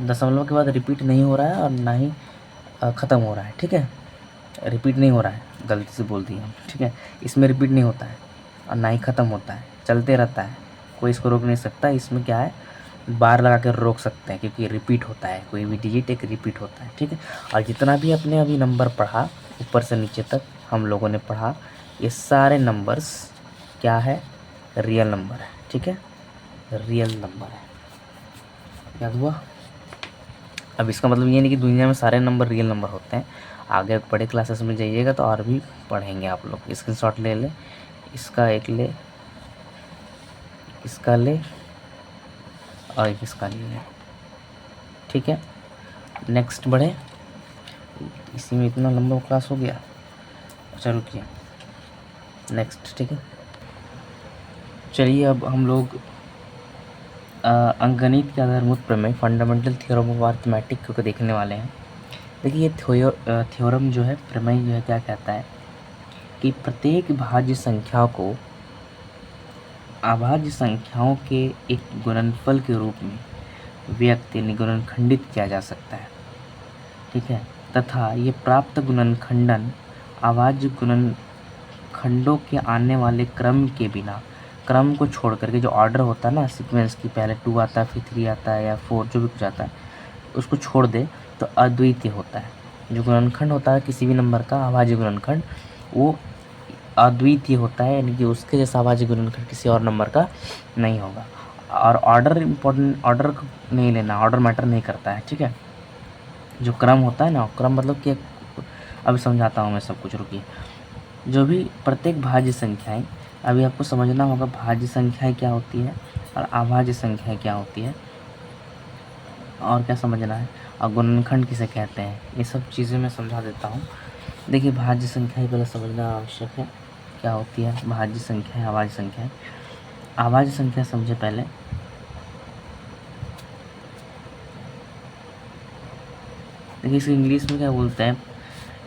दशमलव के बाद रिपीट नहीं हो रहा है और ना ही ख़त्म हो रहा है, ठीक है। रिपीट नहीं हो रहा है, गलती से बोल दिया हम, ठीक है। इसमें रिपीट नहीं होता है और ना ही ख़त्म होता है, चलते रहता है, कोई इसको रोक नहीं सकता। इसमें क्या है, बार लगा कर रोक सकते हैं क्योंकि रिपीट होता है, कोई भी डिजिट एक रिपीट होता है, ठीक है। और जितना भी अपने अभी नंबर पढ़ा ऊपर से नीचे तक हम लोगों ने पढ़ा, ये सारे नंबर्स क्या है, रियल नंबर है, ठीक है, रियल नंबर है। याद हुआ? अब इसका मतलब ये नहीं कि दुनिया में सारे नंबर रियल नंबर होते हैं, आगे बड़े क्लासेस में जाइएगा तो और भी पढ़ेंगे आप लोग। स्क्रीनशॉट ले ले, इसका एक ले, इसका ले और एक इसका ले, ठीक है। नेक्स्ट बढ़े, इसी में इतना लंबा क्लास हो गया, अच्छा रुकिए नेक्स्ट, ठीक है। चलिए अब हम लोग अंकगणित के आधारभूत प्रमेय, फंडामेंटल थ्योरम ऑफ अर्थमेटिक को देखने वाले हैं। देखिए ये थ्योरम जो है, प्रमेय जो है, क्या कहता है कि प्रत्येक भाज्य संख्या को अभाज्य संख्याओं के एक गुणनफल के रूप में व्यक्त यानी गुणनखंडित किया जा सकता है, ठीक है, तथा ये प्राप्त गुणनखंडन अभाज्य गुणनखंडों के आने वाले क्रम के बिना, क्रम को छोड़ करके, जो ऑर्डर होता है ना सीक्वेंस की, पहले 2 आता है फिर 3 आता है या 4 जो भी कुछ आता है, उसको छोड़ दे तो अद्वितीय होता है। जो गुणनखंड होता है किसी भी नंबर का अभाज्य गुणनखंड, वो अद्वितीय होता है, यानी कि उसके जैसा अभाज्य गुणनखंड किसी और नंबर का नहीं होगा। और ऑर्डर इम्पोर्टेंट, ऑर्डर नहीं लेना, ऑर्डर मैटर नहीं करता है, ठीक है। जो क्रम होता है ना, क्रम मतलब कि अभी समझाता हूँ मैं सब कुछ, रुकिए। जो भी प्रत्येक भाज्य संख्याएं, अभी आपको समझना होगा भाज्य संख्याएं क्या होती है और अभाज्य संख्याएं क्या होती है, और क्या समझना है, और गुणनखंड किसे कहते हैं, ये सब चीज़ें मैं समझा देता हूँ। देखिए भाज्य संख्याएं पहले समझना आवश्यक है, क्या होती है भाज्य संख्याएं, अभाज्य संख्याएं। अभाज्य संख्या समझे पहले, देखिए इसको इंग्लिश में क्या बोलते हैं,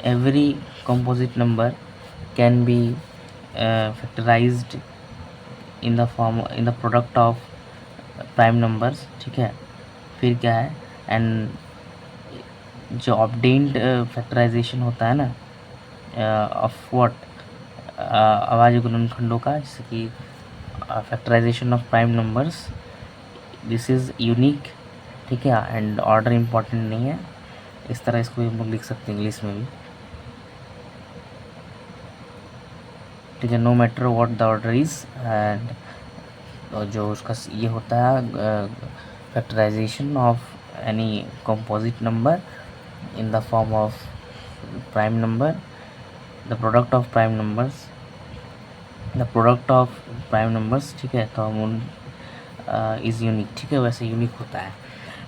every composite number can be factorised in the form, in the product of prime numbers, ठीक है। फिर क्या है, एंड जो ऑब्टेन्ड फैक्टराइजेशन होता है ना ऑफ व्हाट, अभाज्य गुणनखंडों का, जैसे कि factorisation of prime numbers, this is unique, ठीक है, एंड ऑर्डर इम्पॉर्टेंट नहीं है। इस तरह इसको हम लोग लिख सकते हैं इंग्लिश में भी, ठीक है, no matter what the order is. And जो उसका ये होता है factorisation of any composite number in the form of prime number, the product of prime numbers, the product of prime numbers, ठीक है। तो हम उन इज़ यूनिक, ठीक है, वैसे यूनिक होता है,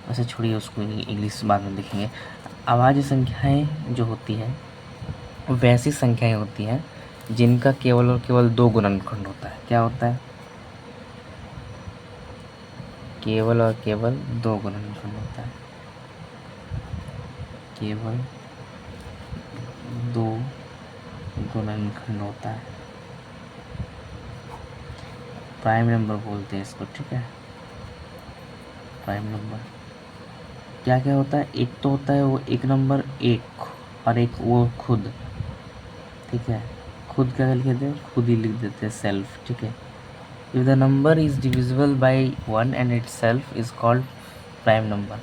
वैसे छोड़िए उसको, इंग्लिश बाद में देखेंगे। अभाज्य संख्याएं जो होती है वैसी संख्याएं होती हैं जिनका केवल और केवल 2 गुणनखंड होता है। क्या होता है, केवल और केवल 2 गुणनखंड होता है, केवल 2 गुणनखंड होता है, प्राइम नंबर बोलते हैं इसको, ठीक है। प्राइम नंबर क्या क्या होता है, एक तो होता है वो एक नंबर एक, और एक वो खुद, ठीक है। खुद क्या लिख देते हैं, खुद ही लिख देते हैं, सेल्फ, ठीक है। If the number is divisible by 1 and it self is called prime number.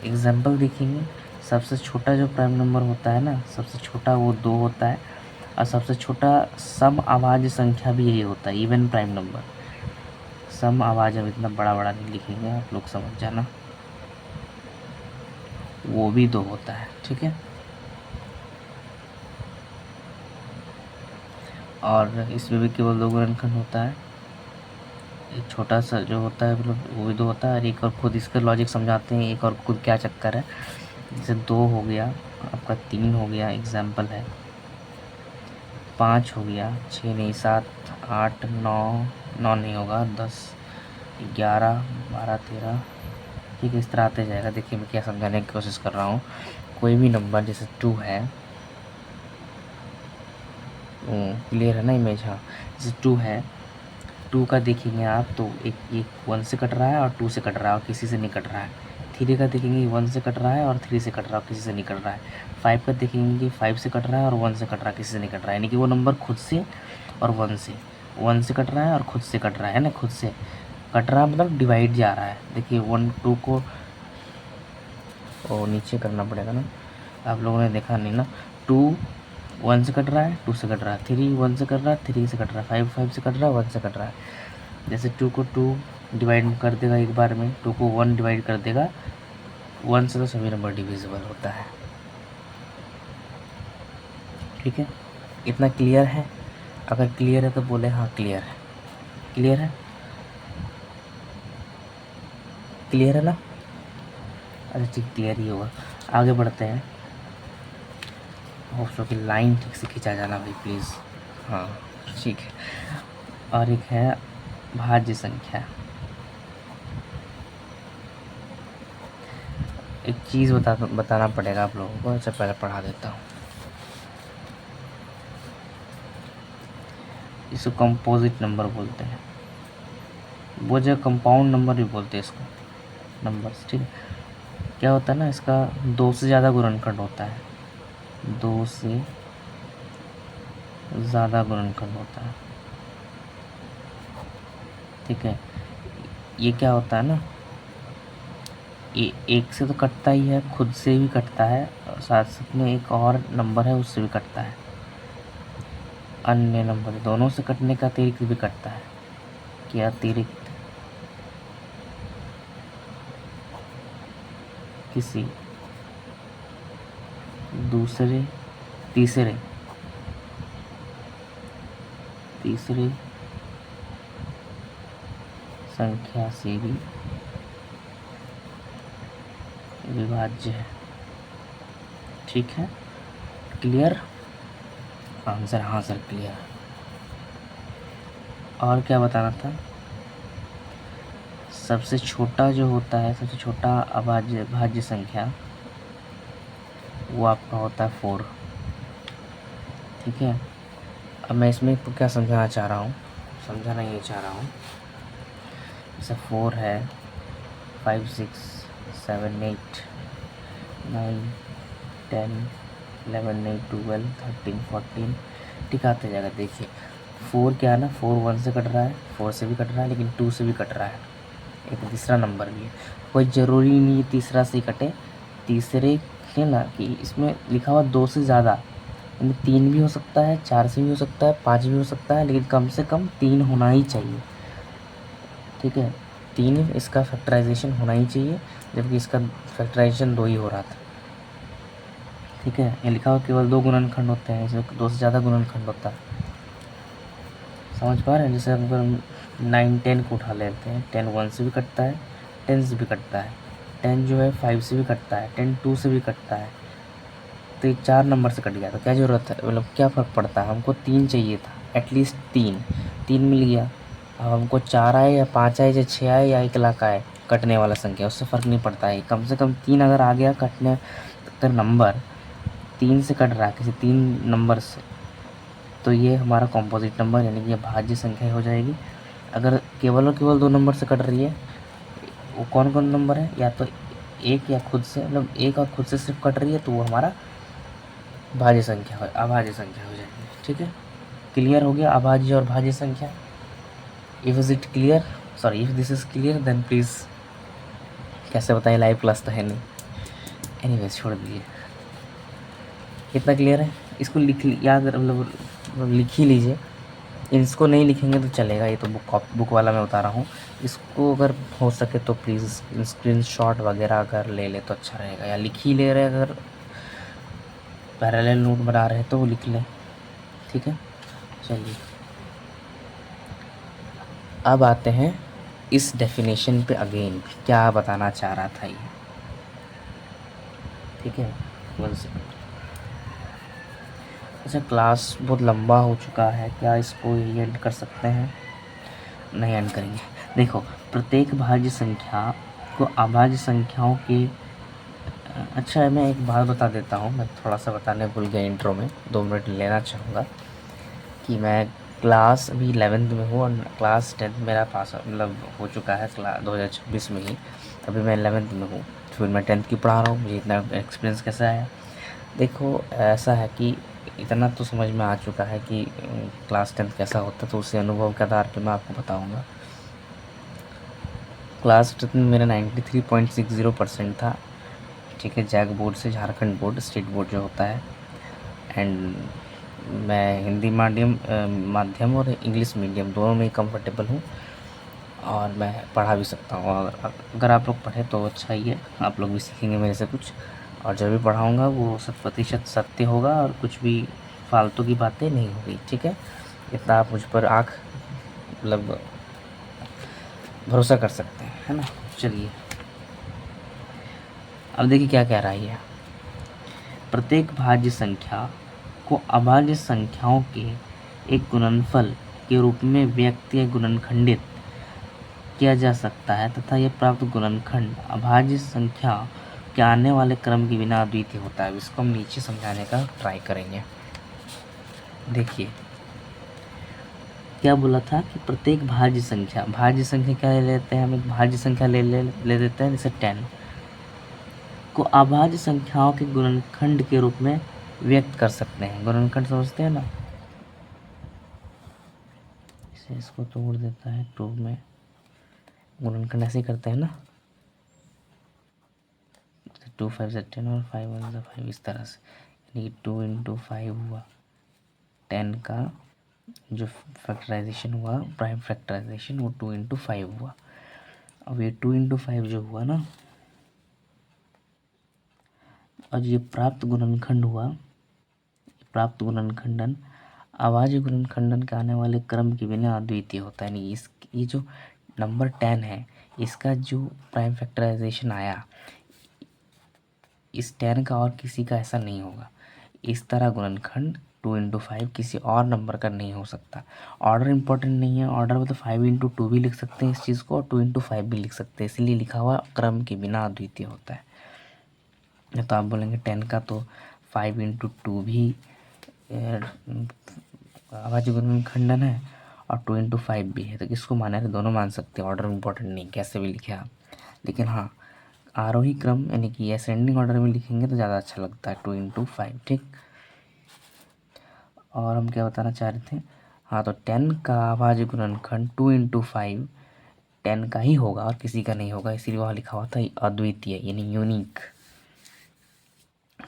Example देखेंगे, सबसे छोटा जो प्राइम नंबर होता है ना, सबसे छोटा वो 2 होता है, और सबसे छोटा सम अभाज्य संख्या भी यही होता है, इवन प्राइम नंबर। सम अभाज्य, अब इतना बड़ा बड़ा नहीं लिखेंगे, आप लोग समझ जाना, वो भी 2 होता है, ठीक है। और इसमें भी केवल 2 गुणनखंड होता है, एक छोटा सा जो होता है मतलब वो भी 2 होता है, और एक और खुद, इसका लॉजिक समझाते हैं, एक और खुद क्या चक्कर है। जैसे 2 हो गया आपका, 3 हो गया, एग्जाम्पल है, 5 हो गया, 6 नहीं 7 8 9, 9 नहीं होगा, 10 11 12 13, ठीक है, इस तरह आते जाएगा। देखिए मैं क्या समझाने की कोशिश कर रहा हूँ, कोई भी नंबर जैसे 2 है, क्लियर है ना इमेज, हाँ, जैसे 2 है, 2 का देखेंगे आप तो एक 1 से कट रहा है और 2 से कट रहा है और किसी से नहीं कट रहा है। 3 का देखेंगे 1 से कट रहा है और 3 से कट रहा है और किसी से नहीं कट रहा है। 5 का देखेंगे कि 5 से कट रहा है और 1 से कट रहा है, किसी से नहीं कट रहा है, यानी कि वो नंबर खुद से और 1 से कट रहा है और खुद से कट रहा है ना, खुद से कट रहा है मतलब डिवाइड जा रहा है। देखिए 1 2 को नीचे करना पड़ेगा ना, आप लोगों ने देखा नहीं ना। 2 1 से कट रहा है, 2 से कट रहा है, 3 1 से कट रहा है, 3 से कट रहा है, 5 5 से कट रहा है, 1 से कट रहा है। जैसे 2 को 2 डिवाइड कर देगा एक बार में, 2 को 1 डिवाइड कर देगा, 1 से तो सभी नंबर डिविजिबल होता है। ठीक है, इतना क्लियर है? अगर क्लियर है तो बोले हाँ क्लियर है। क्लियर है? क्लियर है ना? अच्छा ठीक, क्लियर ही होगा। आगे बढ़ते हैं। होप्स की लाइन ठीक से खींचा जाना भाई प्लीज़। हाँ ठीक है। और एक है भाज्य संख्या। एक चीज़ बताना पड़ेगा आप लोगों को। अच्छा पहले पढ़ा देता हूँ। इसको कंपोजिट नंबर बोलते हैं, वो जो कंपाउंड नंबर भी बोलते हैं इसको, नंबर्स। ठीक है, क्या होता है ना, इसका 2 से ज़्यादा गुणनखंड होता है, 2 से ज़्यादा गुणनखंड होता है। ठीक है, ये क्या होता है ना, ये एक से तो कटता ही है, खुद से भी कटता है, और साथ साथ में एक और नंबर है उससे भी कटता है। अन्य नंबर दोनों से कटने का अतिरिक्त भी कटता है। क्या अतिरिक्त किसी दूसरे तीसरे संख्या से भी विभाज्य है। ठीक है, क्लियर? आंसर हाँ सर क्लियर। और क्या बताना था? सबसे छोटा जो होता है, सबसे छोटा भाज्य संख्या, वो आपका होता है 4। ठीक है, अब मैं इसमें क्या समझाना चाह रहा हूँ, समझाना ये चाह रहा हूँ। जैसे 4 है, 5 6 7 8 9 10 11 नहीं 12 13 14, ठीक आते जाएगा। देखिए 4 क्या है ना, 4 1 से कट रहा है, 4 से भी कट रहा है, लेकिन 2 से भी कट रहा है, एक तीसरा नंबर भी है। कोई ज़रूरी नहीं तीसरा से कटे, तीसरे है ना कि इसमें लिखा हुआ 2 से ज़्यादा, यानी 3 भी हो सकता है, 4 से भी हो सकता है, 5 भी हो सकता है, लेकिन कम से कम 3 होना ही चाहिए। ठीक है, 3 इसका फैक्टराइजेशन होना ही चाहिए, जबकि इसका फैक्टराइजेशन 2 ही हो रहा था। ठीक है, ये लिखा हुआ केवल 2 गुणनखंड होते हैं, इसमें 2 से ज़्यादा गुणनखंड होता है। समझ पा रहे हैं? जैसे अगर 9 10 को उठा लेते हैं, 10 1 से भी कटता है, 10 से भी कटता है, 10 जो है 5 से भी कटता है, 10 2 से भी कटता है, तो ये 4 नंबर से कट गया। तो क्या ज़रूरत है, मतलब क्या फ़र्क पड़ता है? हमको 3 चाहिए था, एटलीस्ट 3 मिल गया। अब हमको 4 आए या 5 आए या 6 आए या 1 लाख आए कटने वाला संख्या, उससे फ़र्क नहीं पड़ता है। कम से कम 3 अगर आ गया कटने का नंबर, 3 से कट रहा है किसी 3 नंबर से, तो ये हमारा कॉम्पोजिट नंबर यानी कि ये भाज्य संख्या हो जाएगी। अगर केवल और केवल 2 नंबर से कट रही है, वो कौन कौन नंबर है, या तो एक या खुद से, मतलब एक और खुद से सिर्फ कट रही है, तो वो हमारा अभाज्य संख्या हो जाएगी। ठीक है, क्लियर हो गया अभाज्य और भाज्य संख्या? If is it clear, sorry if this is clear then please, कैसे बताएं, लाइव क्लास तो है नहीं, एनीवेज छोड़ दीजिए। कितना क्लियर है? इसको याद मतलब लिख ही लीजिए। इसको नहीं लिखेंगे तो चलेगा, ये तो बुक वाला मैं बता रहा हूँ। इसको अगर हो सके तो प्लीज़ स्क्रीनशॉट वगैरह अगर ले ले तो अच्छा रहेगा, या लिख ही ले रहे अगर पैरेलल नोट बना रहे तो वो लिख लें। ठीक है, चलिए अब आते हैं इस डेफिनेशन पे अगेन, क्या बताना चाह रहा था ये। ठीक है, 1 सेकंड। अच्छा क्लास बहुत लंबा हो चुका है, क्या इसको ये एंड कर सकते हैं? नहीं एंड करेंगे। देखो, प्रत्येक भाज्य संख्या को अभाज्य संख्याओं के अच्छा मैं एक बात बता देता हूँ, मैं थोड़ा सा बताने भूल गया इंट्रो में, 2 मिनट लेना चाहूँगा कि मैं क्लास अभी 11th में हूँ और क्लास 10th मेरा पास मतलब हो चुका है 2026 में ही। अभी मैं 11th में हूँ, फिर मैं 10th की पढ़ा रहा हूँ। मुझे इतना एक्सपीरियंस कैसा है? देखो ऐसा है कि इतना तो समझ में आ चुका है कि क्लास 10th कैसा होता है, तो उसी अनुभव के आधार पे मैं आपको बताऊँगा। क्लास 10th में मेरा 93.60% था, ठीक है, जैक बोर्ड से, झारखंड बोर्ड, स्टेट बोर्ड जो होता है। एंड मैं हिंदी माध्यम और इंग्लिश मीडियम दोनों में ही कंफर्टेबल हूँ, और मैं पढ़ा भी सकता हूँ। और अगर आप लोग पढ़े तो अच्छा ही है, आप लोग भी सीखेंगे मेरे से कुछ। और जब भी पढ़ाऊँगा वो 100% सत्य होगा और कुछ भी फालतू की बातें नहीं होगी, ठीक है? इतना आप मुझ पर आँख मतलब भरोसा कर सकते हैं, है ना? चलिए, अब देखिए क्या कह रहा है ये। प्रत्येक भाज्य संख्या को अभाज्य संख्याओं के एक गुणनफल के रूप में व्यक्त या गुणनखंडित किया जा सकता है तथा यह प्राप्त गुणनखंड अभाज्य संख्या के आने वाले क्रम के बिना अद्वितीय होता है। इसको हम नीचे समझाने का ट्राई करेंगे। देखिए क्या बोला था कि प्रत्येक भाज्य संख्या क्या ले लेते हैं हम? एक भाज्य संख्या ले देते हैं, जैसे 10 को अभाज्य संख्याओं के गुणनखंड के रूप में व्यक्त कर सकते हैं। गुणनखंड समझते हैं ना? इसे इसको तोड़ देता है 2 में, गुणनखंड ऐसे ही करते हैं ना, 2 5 से 10 और 5 1 से 5, इस तरह से। यानी कि 2 इंटू 5 हुआ 10 का जो फैक्टराइजेशन हुआ, प्राइम फैक्टराइजेशन, वो 2 इंटू 5 हुआ। अब ये 2 इंटू 5 जो हुआ ना, और ये प्राप्त गुणनखंड हुआ, प्राप्त गुणनखंडन अभाज्य गुणनखंडन के आने वाले क्रम के बिना अद्वितीय होता है। यानी इस ये जो नंबर 10 है, इसका जो प्राइम फैक्टराइजेशन आया, इस 10 का और किसी का ऐसा नहीं होगा। इस तरह गुणनखंड 2 इंटू 5 किसी और नंबर का नहीं हो सकता। ऑर्डर इंपॉर्टेंट नहीं है, ऑर्डर मतलब 5 इंटू 2 भी लिख सकते हैं इस चीज़ को, और 2 इंटू 5 भी लिख सकते हैं, इसलिए लिखा हुआ क्रम के बिना अद्वितीय होता है। तो आप बोलेंगे 10 का तो 5 इंटू 2 भी अभाज्य गुणनखंडन है और 2 इंटू 5 भी है, तो किसको माना है? दोनों मान सकते हैं, ऑर्डर इंपॉर्टेंट नहीं, कैसे भी लिखे आप। लेकिन हाँ, आरोही क्रम यानी कि असेंडिंग ऑर्डर में लिखेंगे तो ज़्यादा अच्छा लगता है, 2 इंटू 5, ठीक। और हम क्या बताना चाह रहे थे? हाँ, तो 10 का अभाज्य गुणनखंड 2 इंटू 5 10 का ही होगा और किसी का नहीं होगा, इसीलिए वहाँ लिखा हुआ था अद्वितीय यानी यूनिक।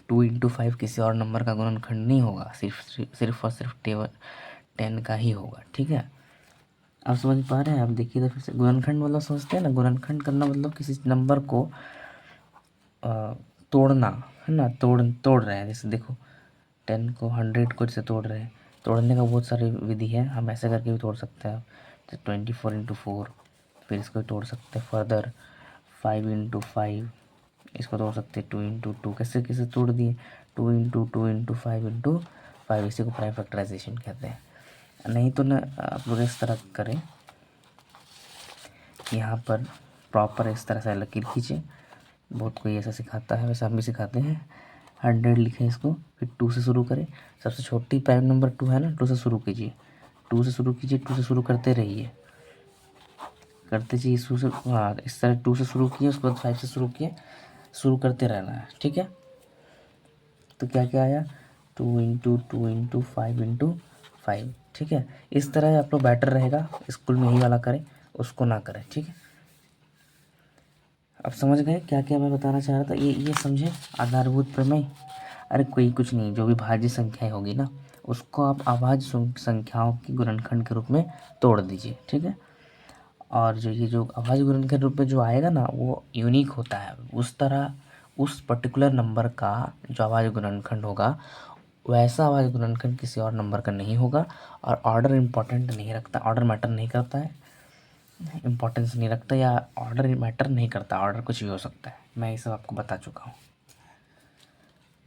2 इंटू 5 किसी और नंबर का गुणनखंड नहीं होगा, सिर्फ और सिर्फ 10 का ही होगा, ठीक है? आप समझ पा रहे हैं? आप देखिए तो फिर से, गुणनखंड मतलब समझते हैं ना, गुणनखंड करना मतलब किसी नंबर को तोड़ना, है ना? तोड़ रहे हैं। जैसे देखो 10 को 100 को जैसे तोड़ रहे हैं, तोड़ने का बहुत सारी विधि है, हम ऐसे करके भी तोड़ सकते हैं। जैसे 24 इंटू 4, फिर इसको भी तोड़ सकते हैं फर्दर, 5 इंटू 5, इसको तोड़ सकते हैं 2 इंटू 2, कैसे कैसे तोड़ दिए, 2 इंटू 2 इंटू 5 इंटू 5, इसी को प्राइम फैक्टराइजेशन कहते हैं। नहीं तो ना आप लोग इस तरह करें, यहाँ पर प्रॉपर इस तरह से लकीर खींचे, बहुत कोई ऐसा सिखाता है, वैसे हम भी सिखाते हैं। 100 लिखें इसको, फिर 2 से शुरू करें, सबसे छोटी प्राइम नंबर 2 है ना, 2 से शुरू कीजिए, 2 से शुरू कीजिए, 2 से शुरू करते रहिए, करते जाइए, शुरू से, हाँ इस तरह 2 से शुरू किए, उसके बाद 5 से शुरू किए, शुरू करते रहना है, ठीक है? तो क्या क्या आया, 2 इंटू 2 इंटू 5 इंटू 5, ठीक है? इस तरह आप लोग बेटर रहेगा, स्कूल में यही वाला करें, उसको ना करें, ठीक है? अब समझ गए क्या क्या मैं बताना चाह रहा था? ये समझे आधारभूत प्रमेय। अरे कोई कुछ नहीं, जो भी भाज्य संख्याएं होगी ना, उसको आप अभाज्य संख्याओं की गुणनखंड के रूप में तोड़ दीजिए, ठीक है? और जो ये जो अभाज्य गुणनखंड के रूप में जो आएगा ना, वो यूनिक होता है। उस तरह उस पर्टिकुलर नंबर का जो अभाज्य गुणनखंड होगा, वैसा अभाज्य गुणनखंड किसी और नंबर का नहीं होगा। और ऑर्डर इम्पोर्टेंट नहीं रखता, ऑर्डर मैटर नहीं करता है, इम्पोर्टेंस नहीं रखता, या ऑर्डर मैटर नहीं करता, ऑर्डर कुछ भी हो सकता है। मैं ये सब आपको बता चुका हूँ।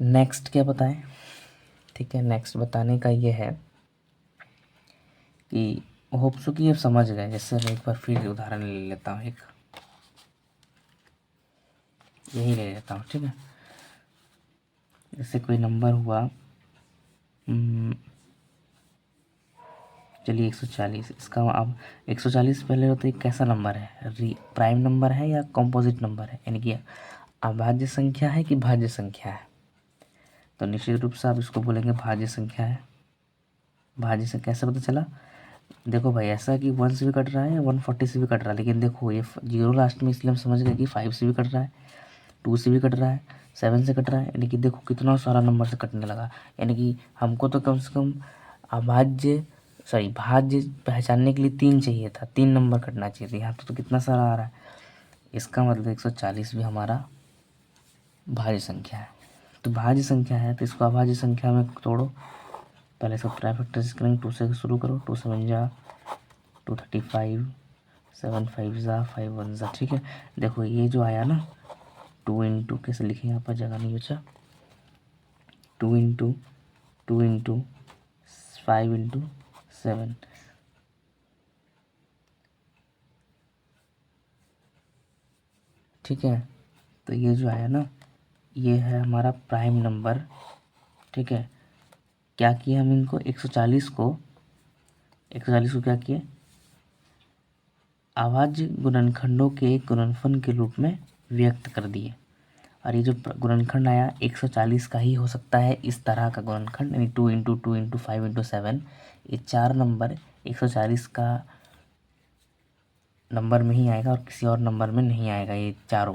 नेक्स्ट क्या बताएं? ठीक है, नेक्स्ट बताने का ये है कि होप्सो कि आप समझ गए। जैसे मैं एक बार फिर उदाहरण ले लेता हूँ, एक यही ले लेता हूँ, ठीक है? जैसे कोई नंबर हुआ चलिए 140, इसका अब 140 पहले होता है कैसा नंबर है, प्राइम नंबर है या कॉम्पोजिट नंबर है, यानी कि अभाज्य संख्या है कि भाज्य संख्या है। तो निश्चित रूप से आप इसको बोलेंगे भाज्य संख्या है। भाज्य संख्या कैसे पता चला, देखो भाई ऐसा कि 1 से भी कट रहा है या 140 से भी कट रहा है, लेकिन देखो ये 0 लास्ट में, इसलिए हम समझ गए कि 5 से भी कट रहा है, 2 से भी कट रहा है, 7 से कट रहा है, यानी कि देखो कितना सारा नंबर से कटने लगा। यानी कि हमको तो कम से कम अभाज्य भाज्य पहचानने के लिए 3 चाहिए था, 3 नंबर कटना चाहिए था, यहाँ तो कितना सारा आ रहा है। इसका मतलब 140 भी हमारा भाज्य संख्या है। तो भाज्य संख्या है तो इसको अभाज्य संख्या में तोड़ो। पहले इसको ट्राइफैक्टराइज करेंगे, 2 से शुरू करो, 2 7 जा 235, 7 5 जा 5 1 जा। ठीक है, देखो ये जो आया ना 2 इंटू, कैसे लिखे यहाँ पर जगह नहीं बचा, 2 इंटू 2 इंटू 5 इंटू 7, ठीक है। तो ये जो आया ना ये है हमारा प्राइम नंबर। ठीक है, क्या किया हम इनको 140 को क्या किए, अभाज्य गुणनखंडों के एक गुणनफल के रूप में व्यक्त कर दिए। और ये जो गुणनखंड आया 140 का ही हो सकता है, इस तरह का गुणनखंड, यानी 2 इंटू 2 इंटू 5 इंटू 7, ये 4 नंबर 140 का नंबर में ही आएगा और किसी और नंबर में नहीं आएगा, ये चारों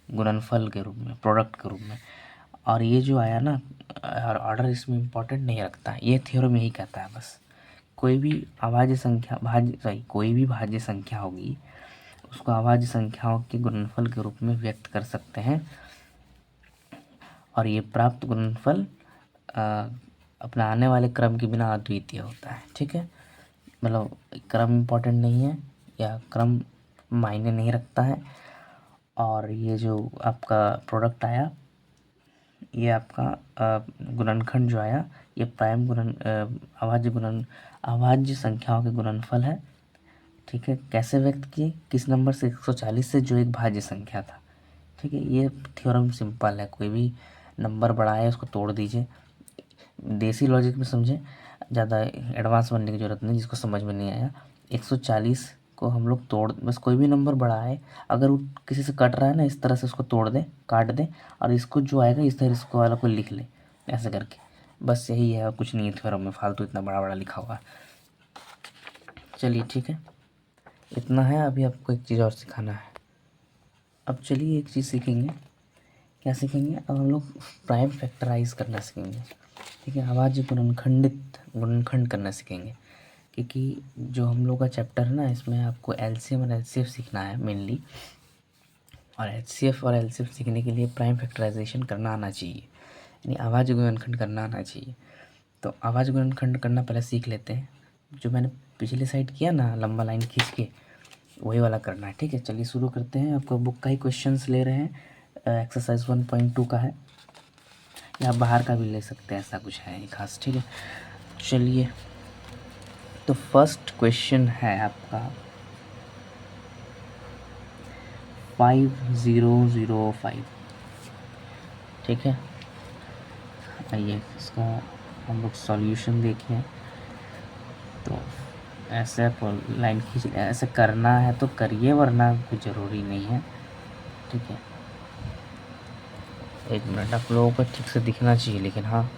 गुणनफल के रूप में, प्रोडक्ट के रूप में। और ये जो आया ना ऑर्डर इसमें इम्पोर्टेंट नहीं रखता है, ये थ्योरम यही कहता है बस, कोई भी अभाज्य संख्या कोई भी भाज्य संख्या होगी उसको अभाज्य संख्याओं के गुणनफल के रूप में व्यक्त कर सकते हैं। और ये प्राप्त गुणनफल अपना आने वाले क्रम के बिना अद्वितीय होता है। ठीक है, मतलब क्रम इम्पोर्टेंट नहीं है या क्रम मायने नहीं रखता है। और ये जो आपका प्रोडक्ट आया, ये आपका गुणनखंड जो आया, ये प्राइम अभाज्य संख्याओं के गुणनफल है। ठीक है, कैसे व्यक्त किए, किस नंबर से, 140 से, जो एक भाज्य संख्या था। ठीक है, ये थ्योरम सिंपल है, कोई भी नंबर बड़ा है उसको तोड़ दीजिए, देसी लॉजिक में समझें, ज़्यादा एडवांस बनने की ज़रूरत नहीं। जिसको समझ में नहीं आया, 140 को हम लोग तोड़, बस कोई भी नंबर बड़ा है अगर वो किसी से कट रहा है ना, इस तरह से उसको तोड़ दें, काट दें, और इसको जो आएगा इस तरह इसको वाला को लिख ले, ऐसे करके, बस यही है, कुछ नहीं है थ्योरम में फालतू इतना बड़ा बड़ा लिखा हुआ है। चलिए ठीक है, इतना है। अभी आपको एक चीज़ और सिखाना है। अब चलिए एक चीज़ सीखेंगे, क्या सीखेंगे, अब हम लोग प्राइम फैक्टराइज करना सीखेंगे। ठीक है, अभाज्य गुणनखंड करना सीखेंगे, क्योंकि जो हम लोग का चैप्टर है ना, इसमें आपको एलसीएम और एचसीएफ सीखना है मेनली। और एचसीएफ और एलसीएम सीखने के लिए प्राइम फैक्टराइजेशन करना आना चाहिए, यानी अभाज्य गुणनखंड करना आना चाहिए। तो अभाज्य गुणनखंड करना पहले सीख लेते हैं। जो मैंने पिछले साइड किया ना, लंबा लाइन खींच के, वही वाला करना है। ठीक है, चलिए शुरू करते हैं। आपका बुक का ही क्वेश्चंस ले रहे हैं, एक्सरसाइज 1.2 का है, या बाहर का भी ले सकते हैं, ऐसा कुछ है खास। ठीक है, चलिए, तो फर्स्ट क्वेश्चन है आपका 5005। ठीक है, आइए इसका हम लोग सॉल्यूशन देखें। तो ऐसे लाइन खींच, ऐसे करना है तो करिए, वरना कोई ज़रूरी नहीं है। ठीक है, एक मिनट, आप लोगों को ठीक से दिखना चाहिए, लेकिन हाँ,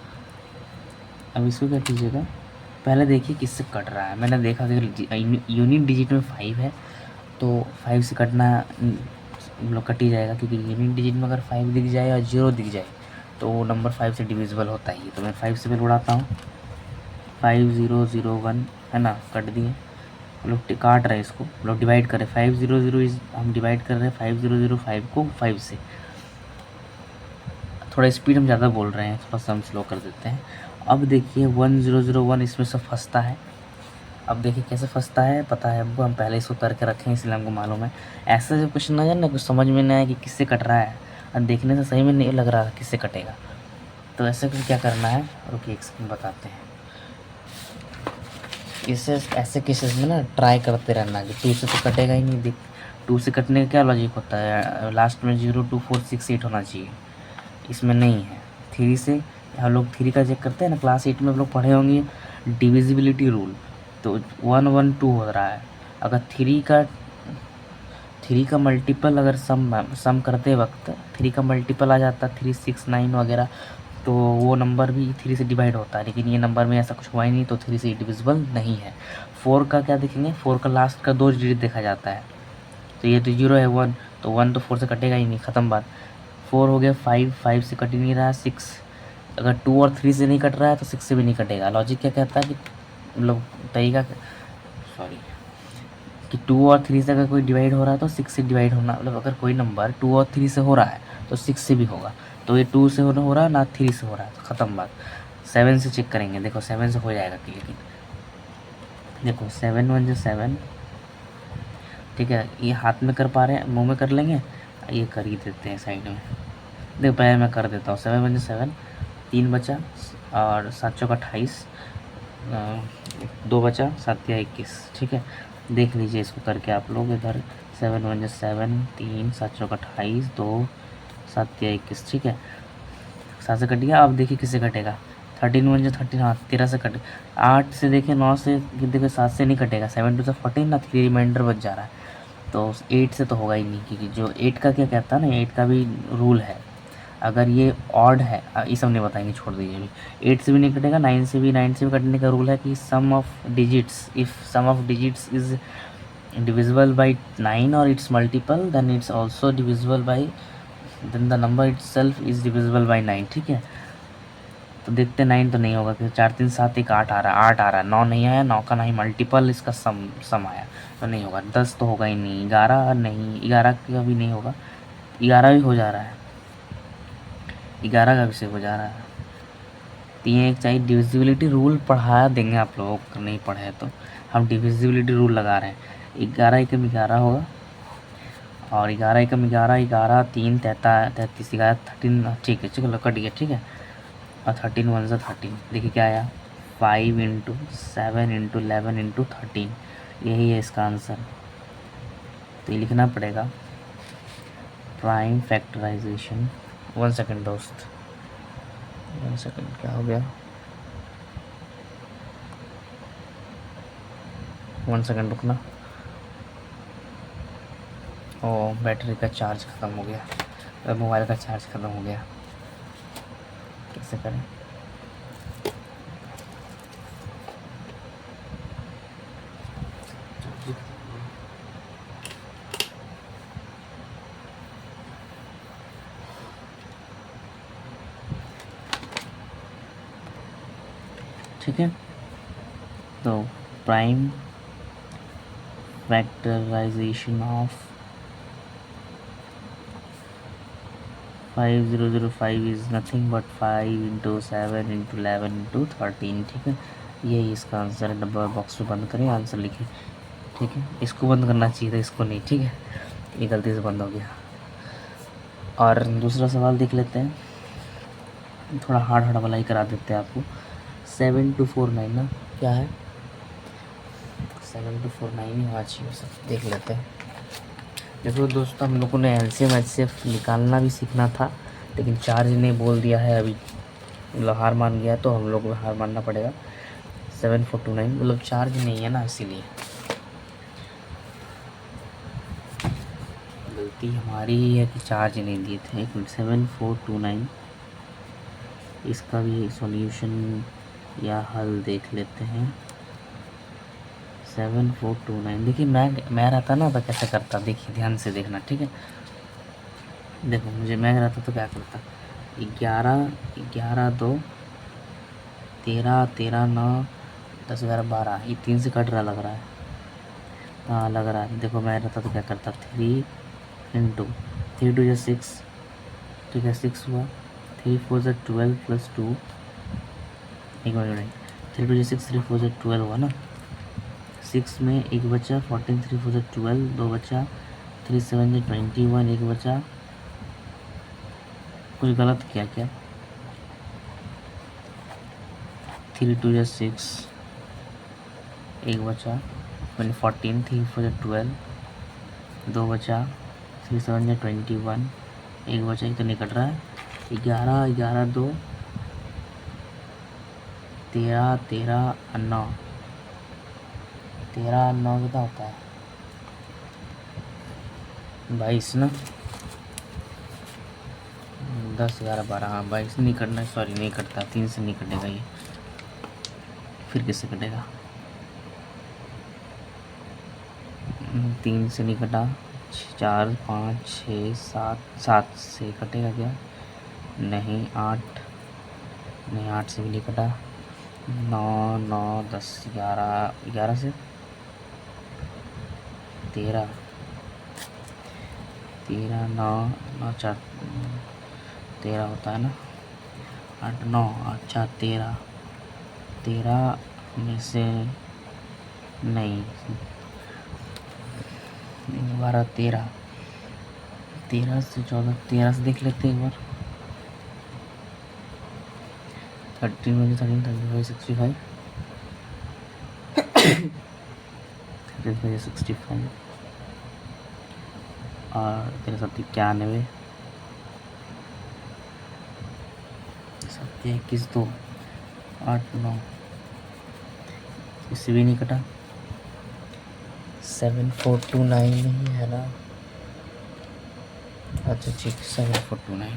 अब इसको क्या कीजिएगा, पहले देखिए किससे कट रहा है। मैंने देखा कि यूनिट डिजिट में 5 है, तो 5 से कटना मतलब कट ही जाएगा, क्योंकि यूनिट डिजिट में अगर 5 दिख जाए या 0 दिख जाए तो वो नंबर 5 से डिविजिबल होता ही है। तो मैं 5 से पहले उड़ाता हूँ, 5001 है ना, कट दिए। लोग काट रहे हैं इसको, लोग डिवाइड कर रहे हैं, 500 हम डिवाइड कर रहे हैं 5005 को 5 से। थोड़ा स्पीड हम ज़्यादा बोल रहे हैं, थोड़ा सा हम स्लो कर देते हैं। अब देखिए 1001 इसमें से फंसता है। अब देखिए कैसे फंसता है, पता है हमको, हम पहले इसको करके रखें इसलिए हमको मालूम है। ऐसे जब क्वेश्चन आ जाए ना, कुछ समझ में नहीं आया कि किससे कट रहा है, और देखने से सही में नहीं लग रहा किससे कटेगा, तो ऐसे कुछ क्या करना है, रुकिए एक सेकंड बताते हैं। इसे ऐसे केसेस में ना ट्राई करते रहना कि 2 से तो कटेगा ही नहीं। देख, 2 से कटने का क्या लॉजिक होता है, लास्ट में 0 2 4 6 8 होना चाहिए, इसमें नहीं है। 3 से हम लोग 3 का चेक करते हैं ना, क्लास 8 में हम लोग पढ़े होंगे डिविजिबिलिटी रूल। तो 112 हो रहा है। अगर थ्री का मल्टीपल अगर सम करते वक्त थ्री का मल्टीपल आ जाता 369 वगैरह, तो वो नंबर भी थ्री से डिवाइड होता है, लेकिन ये नंबर में ऐसा कुछ हुआ ही नहीं, तो थ्री से डिविजिबल नहीं है। फोर का क्या देखेंगे, फोर का लास्ट का 2 डिजिट देखा जाता है, तो ये तो 0 है 1, तो 1 तो 4 से कटेगा ही नहीं, ख़त्म बात। 4 हो गया 5, 5 से कट ही नहीं रहा। 6 अगर 2 और 3 से नहीं कट रहा है तो 6 से भी नहीं कटेगा। लॉजिक क्या कहता है कि मतलब तरीका, सॉरी, कि 2 और 3 से अगर कोई डिवाइड हो रहा है तो 6 से डिवाइड होना, मतलब अगर कोई नंबर 2 और 3 से हो रहा है तो 6 से भी होगा। तो ये 2 से हो रहा है ना 3 से हो रहा है, तो ख़त्म बात। 7 से चेक करेंगे, देखो 7 से हो जाएगा कि, लेकिन देखो 7 1 7, ठीक है। ये हाथ में कर पा रहे हैं, मुंह में कर लेंगे, ये कर ही देते हैं साइड में। देखो पहले मैं कर देता हूँ। 7 1 7, 3 बचा, और 7 चौका 28, 2 बचा, 7 या 21, ठीक है। देख लीजिए इसको करके आप लोग इधर। 7 1 7, 3, 7 चौका 28, 2, 7 या 21, ठीक है। 7 से कट गया। अब देखिए किससे कटेगा। 13 1 13, हाँ 13 से कटे। 8 से देखिए, 9 से देखिए, 7 से नहीं कटेगा। 7 2 से 14 ना, 3 रिमाइंडर बच जा रहा है, तो 8 से तो होगा ही नहीं, क्योंकि जो 8 का क्या कहता है ना, 8 का भी रूल है, अगर ये ऑड है, ये सब नहीं बताएंगे, छोड़ दीजिए अभी। 8 से भी नहीं कटेगा, 9 से भी कटने का रूल है कि sum of digits, if sum of digits is divisible by 9 और its multiple, then it's also divisible by, then the number itself is divisible by 9, ठीक है। तो देखते 9 तो नहीं होगा, क्योंकि 4 3 7 1 8 आ रहा है, 8 आ रहा है, 9 नहीं आया, 9 का नहीं मल्टीपल इसका सम आया, तो नहीं होगा। 10 तो होगा ही नहीं, 11 नहीं, 11 का भी नहीं होगा, 11 भी हो जा रहा है, 11 का भी से हो जा रहा है। तो ये एक चाहिए डिविजिबिलिटी रूल, पढ़ा देंगे आप लोगों को, नहीं पढ़े तो हम डिविजिबिलिटी रूल लगा रहे हैं। 11 एकम 11 होगा, और 11 एकम 11, 11 3 33, 11 13, ठीक है, चलो कट गया, ठीक है। और 13 1 13, देखिए क्या आया, 5 इंटू 7 इंटू 11 इंटू 13, यही है इसका आंसर। तो ये लिखना पड़ेगा प्राइम फैक्टराइजेशन। 1 सेकेंड दोस्त, 1 सेकेंड, क्या हो गया, 1 सेकेंड रुकना। ओ, बैटरी का चार्ज ख़त्म हो गया, मोबाइल का चार्ज ख़त्म हो गया, कैसे करें। ठीक है, तो prime factorisation of 5005 is nothing but 5 into 7 into 11 into 13, ठीक है। यही इसका आंसर है। डब्बा बॉक्स में बंद करें, आंसर लिखें, ठीक है। इसको बंद करना चाहिए था, इसको नहीं, ठीक है, ये गलती से बंद हो गया। और दूसरा सवाल देख लेते हैं, थोड़ा हार्ड हार्ड वाला ही करा देते हैं आपको। 7249 ना, क्या है, 7249 ही होना चाहिए सब, देख लेते हैं। देखो दोस्तों, हम लोगों ने एलसीएम एचसीएफ निकालना भी सीखना था, लेकिन चार्ज ने बोल दिया है अभी, मतलब हार मान गया, तो हम लोग को हार मानना पड़ेगा। 7429 मतलब चार्ज नहीं है ना, इसीलिए गलती हमारी ही है कि चार्ज नहीं दिए थे। 7429, इसका भी सॉल्यूशन या हल देख लेते हैं। 7429, देखिए मैं रहता ना तो कैसे करता, देखिए ध्यान से देखना, ठीक है। देखो मुझे मैं रहता तो क्या करता, 11 11 2 13 13 9 10 11 12, ये 3 से कट रहा लग रहा है, हाँ लग रहा है। देखो मैं रहता तो क्या करता, 3 इंटू 3 2 6, ठीक है, 6 हुआ, 3 4 12 प्लस 2, एक मिनट, 3 2 6, 3 4 12 हुआ ना, 6 में एक बचा, 14 3 4 12, 2 बचा, 3 7 21, एक बचा, कुछ गलत किया क्या, 3 2 6, एक बचा, मैंने 14 3 4 12, 2 बचा, 3 7 21, एक बचा, ये तो नहीं कट रहा है। 11 11 2 13 13 9, 13 9 कितना होता है 22 ना। 10 11 12, हाँ 22 नहीं करना, सॉरी नहीं कटता, 3 से नहीं कटेगा ये, फिर किससे कटेगा? 3 से नहीं कटा, 4 5 6 7, 7 से कटेगा क्या? नहीं 8, नहीं 8 से भी नहीं कटा, 9 9 10 11, 11 से 13, 13 9 9 4 13 होता है ना, 8 9, अच्छा 13, 13 में से नहीं 12 13, 13 से 14, 13 से देख लेते हैं एक बार। 13 में 13 35 65, 13 65 और 13 7 91, 7 21 2 8 9, इससे भी नहीं कटा, 7 4 2 9 नहीं है ना, अच्छा ठीक 7 4 2 9,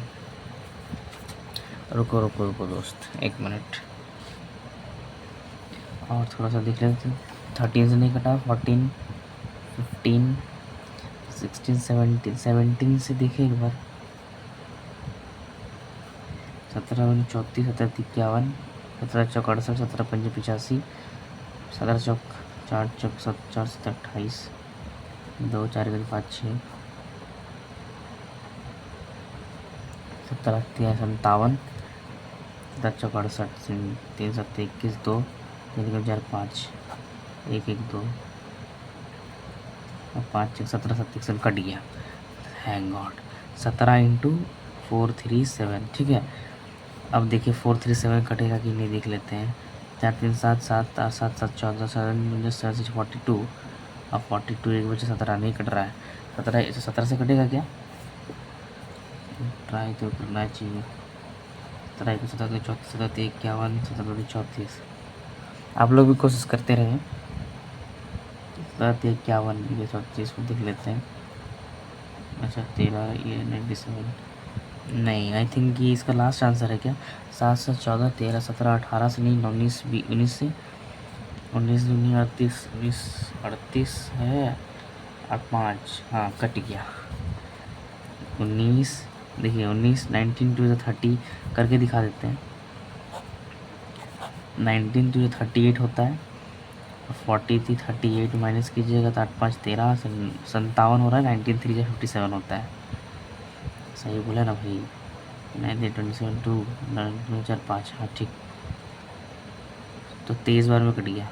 रुको रुको रुको दोस्त 1 मिनट और थोड़ा सा देख लेते हैं। 13 से नहीं कटा, 14 15 16 17, 17 से देखें एक बार, 17 19 34, 17 51, 17 चौक 68, 17 पंजे 85, 17 चौक 4 चौक 7 4 7 28, 2 4 5 6, 17 3 57, 17 चौक 68, 3 7 21 2, 3 4 5, 1 1 2 और 5 6 17 7 कट गया, हैंग गॉड। 17 इंटू 4 3 7, ठीक है। अब देखिए 4 3 7 कटेगा कि नहीं देख लेते हैं। 4 3 7 7 8 7 7 14 7 7 42, अब 42 एक बचे 17 नहीं कट रहा है, 17 से कटेगा क्या? ट्राई तो करना चाहिए। 17 1 17 34 17 51 17 34, आप लोग भी कोशिश करते रहें। 17 51 ये 34 को देख लेते हैं। अच्छा 13 ये 97 नहीं, आई थिंक ये इसका लास्ट आंसर है क्या? 7 से 14 13 17 18 से नहीं 19 19 से 19 19 38 19 38 है और 5, हाँ कट गया 19। देखिए 19 19 टू 30 करके दिखा देते हैं। 19 टू 38 होता है, 40 थी 38 माइनस कीजिएगा तो 8 5 13 57 हो रहा है, 19 3 57 होता है। सही बोला ना भाई? 19 27 2 9 4 5, हाँ ठीक। तो 23 बार में कट गया,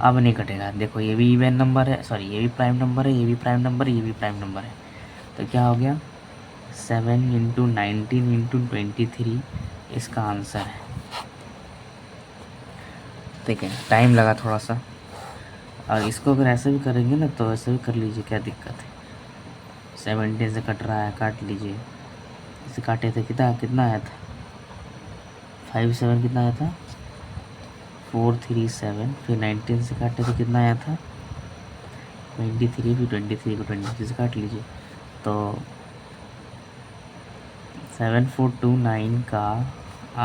अब नहीं कटेगा। देखो ये भी इवन नंबर है, सॉरी ये भी प्राइम नंबर है, ये भी प्राइम नंबर है, ये भी प्राइम नंबर है, तो क्या हो गया 7 इंटू 19 इंटू 23 इसका आंसर है। ठीक है, टाइम लगा थोड़ा सा, और इसको अगर ऐसे भी करेंगे ना तो ऐसे भी कर लीजिए, क्या दिक्कत है। 17 से कट रहा है, काट लीजिए। इसे काटे थे कितना आया था? 5 7 कितना आया था? 4 3 7। फिर 19 से काटे तो कितना आया था? 23। फिर 23 को 23 से काट लीजिए, तो 7429 का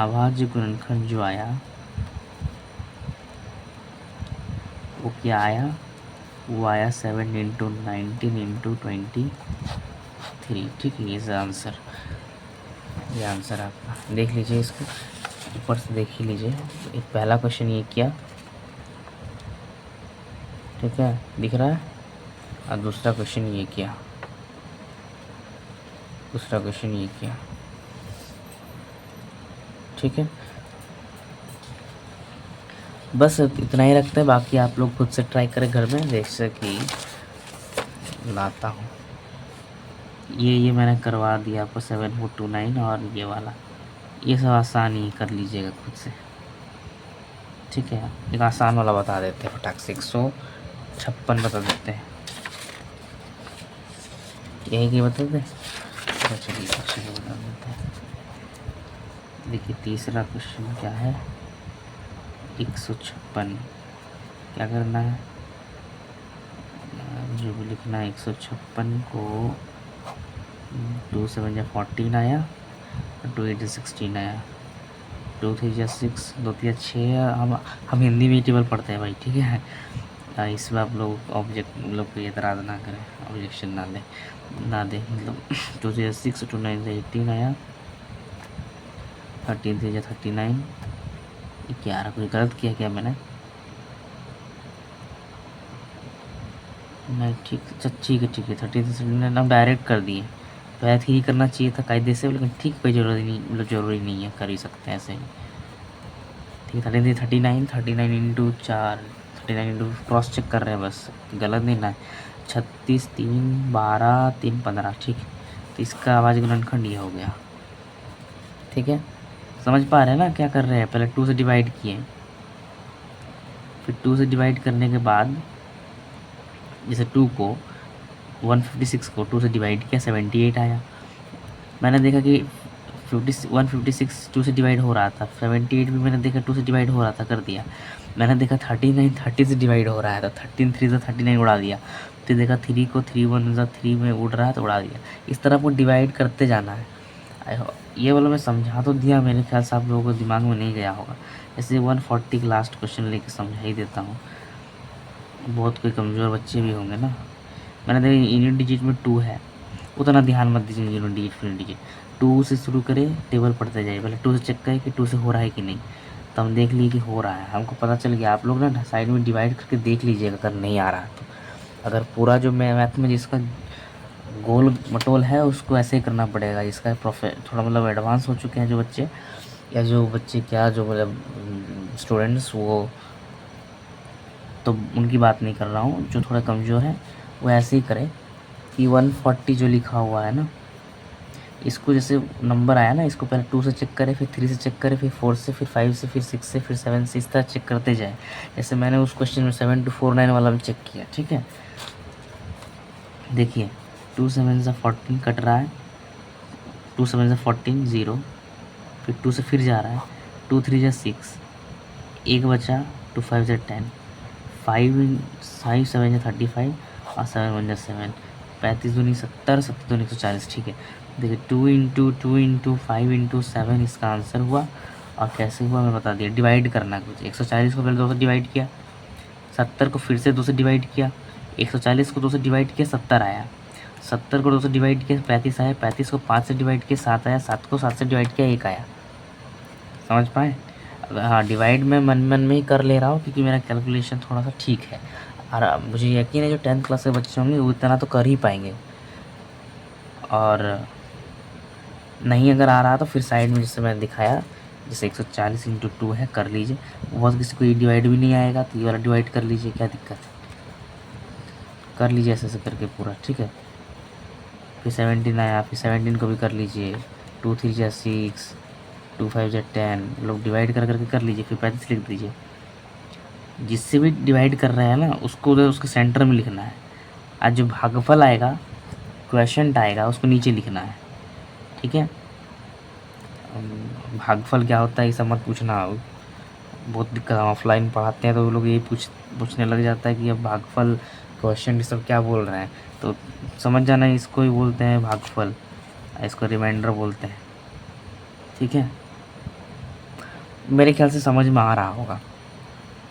अभाज्य गुणनखंड जो आया वो क्या आया? वो आया 7 इंटू 19 इंटू 23, ठीक है। ये आंसर, ये आंसर आपका देख लीजिए, इसको ऊपर से देख ही लीजिए। एक पहला क्वेश्चन ये किया, ठीक है, दिख रहा है, और दूसरा क्वेश्चन ये किया, दूसरा क्वेश्चन ये किया, ठीक है। बस इतना ही रखते हैं, बाकी आप लोग खुद से ट्राई करें घर में। जैसे कि लाता हूँ, ये मैंने करवा दिया आपको 7429, और ये वाला, ये सब आसान ही कर लीजिएगा खुद से, ठीक है। एक आसान वाला बता देते हैं फटाक से, 156 बता देते हैं, यही कि बता दें। चलिए क्वेश्चन बता देते हैं। देखिए तीसरा क्वेश्चन क्या है, 156। क्या करना है, जो भी लिखना है 156 को 2 7 जा 14 आया, 2 8 जा 16 आया, 2 3 जा 6, 2 3 जा 6। हम हिंदी में टेबल पढ़ते हैं भाई, ठीक है। इसमें आप लोग मतलब कोई एतराज़ ना करें, ऑब्जेक्शन ना दे मतलब 2 3 जा 6, 2 9 जा 18 आया, 13 3 जा 39। क्या कुछ गलत किया क्या मैंने? नहीं ठीक, अच्छा ठीक है 13 से हम डायरेक्ट कर दिए। तो ऐसे ही करना चाहिए था कायदे से, लेकिन ठीक, कोई ज़रूरी नहीं, मतलब ज़रूरी नहीं है, कर ही सकते हैं ऐसे ही। ठीक है 13 39 इंटू 4, 39 इंटू क्रॉस चेक कर रहे हैं बस, गलत नहीं ना। 36 3 12 3 15, ठीक। तो इसका आवाज़ गुणनखंड ये हो गया, ठीक है। समझ पा रहे हैं ना क्या कर रहे हैं? पहले 2 से डिवाइड किए, फिर 2 से डिवाइड करने के बाद जैसे 2 को 156 को 2 से डिवाइड किया, 78 आया। मैंने देखा कि 156 2 से डिवाइड हो रहा था, 78 भी मैंने देखा 2 से डिवाइड हो रहा था, कर दिया। मैंने देखा 39 30 से डिवाइड हो रहा है, तो 13 3 से 39 उड़ा दिया। फिर देखा 3 को 3 1 जा 3 में उड़ रहा है, तो उड़ा दिया। इस तरह को डिवाइड करते जाना है। ये वाला मैं समझा तो दिया, मेरे ख्याल से आप लोगों को दिमाग में नहीं गया होगा। ऐसे 140 का लास्ट क्वेश्चन लेके समझा ही देता हूँ, बहुत कोई कमज़ोर बच्चे भी होंगे ना। मैंने देखा यूनिट डिजिट में 2 है, उतना ध्यान मत दीजिए यूनिट डिजिट फिर डिजिट। 2 से शुरू करें, टेबल पढ़ते जाइए, पहले 2 से चेक करें कि 2 से हो रहा है कि नहीं। तो हम देख लिए कि हो रहा है, हमको पता चल गया। आप लोग ना साइड में डिवाइड करके देख लीजिएगा अगर नहीं आ रहा है तो। अगर पूरा जो मैथ में जिसका गोल मटोल है उसको ऐसे ही करना पड़ेगा। जिसका थोड़ा मतलब एडवांस हो चुके हैं जो बच्चे, या जो बच्चे क्या जो मतलब स्टूडेंट्स, वो तो उनकी बात नहीं कर रहा हूँ। जो थोड़ा कमज़ोर है वो ऐसे ही करें कि 140 जो लिखा हुआ है ना, इसको जैसे नंबर आया ना, इसको पहले 2 से चेक करें, फिर 3 से चेक करें, फिर 4 से, फिर 5 से, फिर 6 से, फिर 7 से, इस तरह चेक करते जाए। जैसे मैंने उस क्वेश्चन में 7249 वाला भी चेक किया, ठीक है। देखिए 2 7 से 14 कट रहा है, 2 7 से 14 0, फिर 2 से फिर जा रहा है, 2 3 जा 6, एक बचा, 2 5 जा 10, 5 7 जा 35 और 7 1 जा 7, 35 दूनी 70, 70 दूनी 140, ठीक है। देखिए 2 इंटू 5 इंटू 7 इसका आंसर हुआ। और कैसे हुआ मैं बता दिया, डिवाइड करना कुछ। 140 को पहले 2 से डिवाइड किया, 70 को फिर से 2 से डिवाइड किया, 140 को 2 से डिवाइड किया, 70 आया। 70 को 2 से डिवाइड किया, 35 आया। 35 को 5 से डिवाइड किया, 7 आया। 7 को 7 से डिवाइड किया, 1 आया। समझ पाए? हाँ, डिवाइड मैं मन में ही कर ले रहा हूँ क्योंकि मेरा कैलकुलेशन थोड़ा सा ठीक है। और मुझे यकीन है जो 10th क्लास के बच्चे होंगे वो इतना तो कर ही पाएंगे। और नहीं अगर आ रहा तो फिर साइड में जैसे मैंने दिखाया, जैसे 140 इंटू 2 है, कर लीजिए। बहुत किसी को ये डिवाइड भी नहीं आएगा तो ये वाला डिवाइड कर लीजिए, क्या दिक्कत है, कर लीजिए ऐसे करके पूरा, ठीक है। फिर 17 आया, फिर 17 को भी कर लीजिए। 2 3 जा 6, 2 5 जा 10, लोग डिवाइड करके कर लीजिए। फिर 35 लिख दीजिए। जिससे भी डिवाइड कर रहे हैं ना उसको उधर उसके सेंटर में लिखना है। आज जो भागफल आएगा, क्वेश्चन आएगा, उसको नीचे लिखना है, ठीक है। भागफल क्या होता है ये सब मत पूछना, बहुत दिक्कत। ऑफलाइन पढ़ाते हैं तो वो लोग यही पूछने लग जाता है कि अब भागफल क्वेश्चन ये सब क्या बोल रहे हैं, तो समझ जाना इसको ही बोलते हैं भागफल, इसको रिमाइंडर बोलते हैं, ठीक है। मेरे ख्याल से समझ में आ रहा होगा।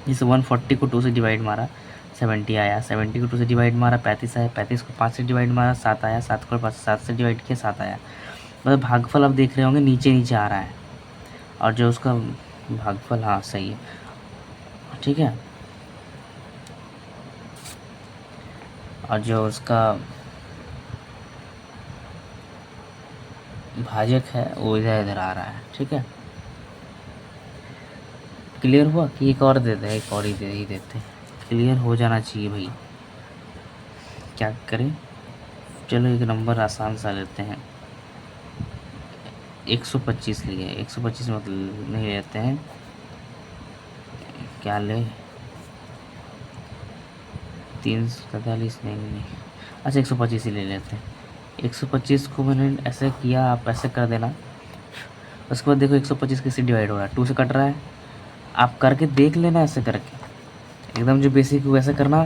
जैसे 140 को 2 से डिवाइड मारा, 70 आया। 70 को 2 से डिवाइड मारा, 35 आया। 35 को 5 से डिवाइड मारा, 7 आया। 7 को 7 से डिवाइड किया, 7 आया। मतलब भागफल आप देख रहे होंगे नीचे नीचे आ रहा है, और जो उसका भागफल, हाँ सही है, ठीक है। और जो उसका भाजक है वो इधर इधर आ रहा है, ठीक है। क्लियर हुआ कि एक और देते हैं, एक और ही देते हैं, क्लियर हो जाना चाहिए भाई। क्या करें, चलो एक नंबर आसान सा लेते हैं। 125 लिए, 125 मतलब नहीं लेते हैं, क्या ले, 343 नहीं, अच्छा 125 ही ले लेते हैं। 125 को मैंने ऐसे किया, आप ऐसे कर देना। उसके बाद देखो 125 कैसे डिवाइड हो रहा है, 2 से कट रहा है। आप करके देख लेना ऐसे करके, एकदम जो बेसिक वैसे करना,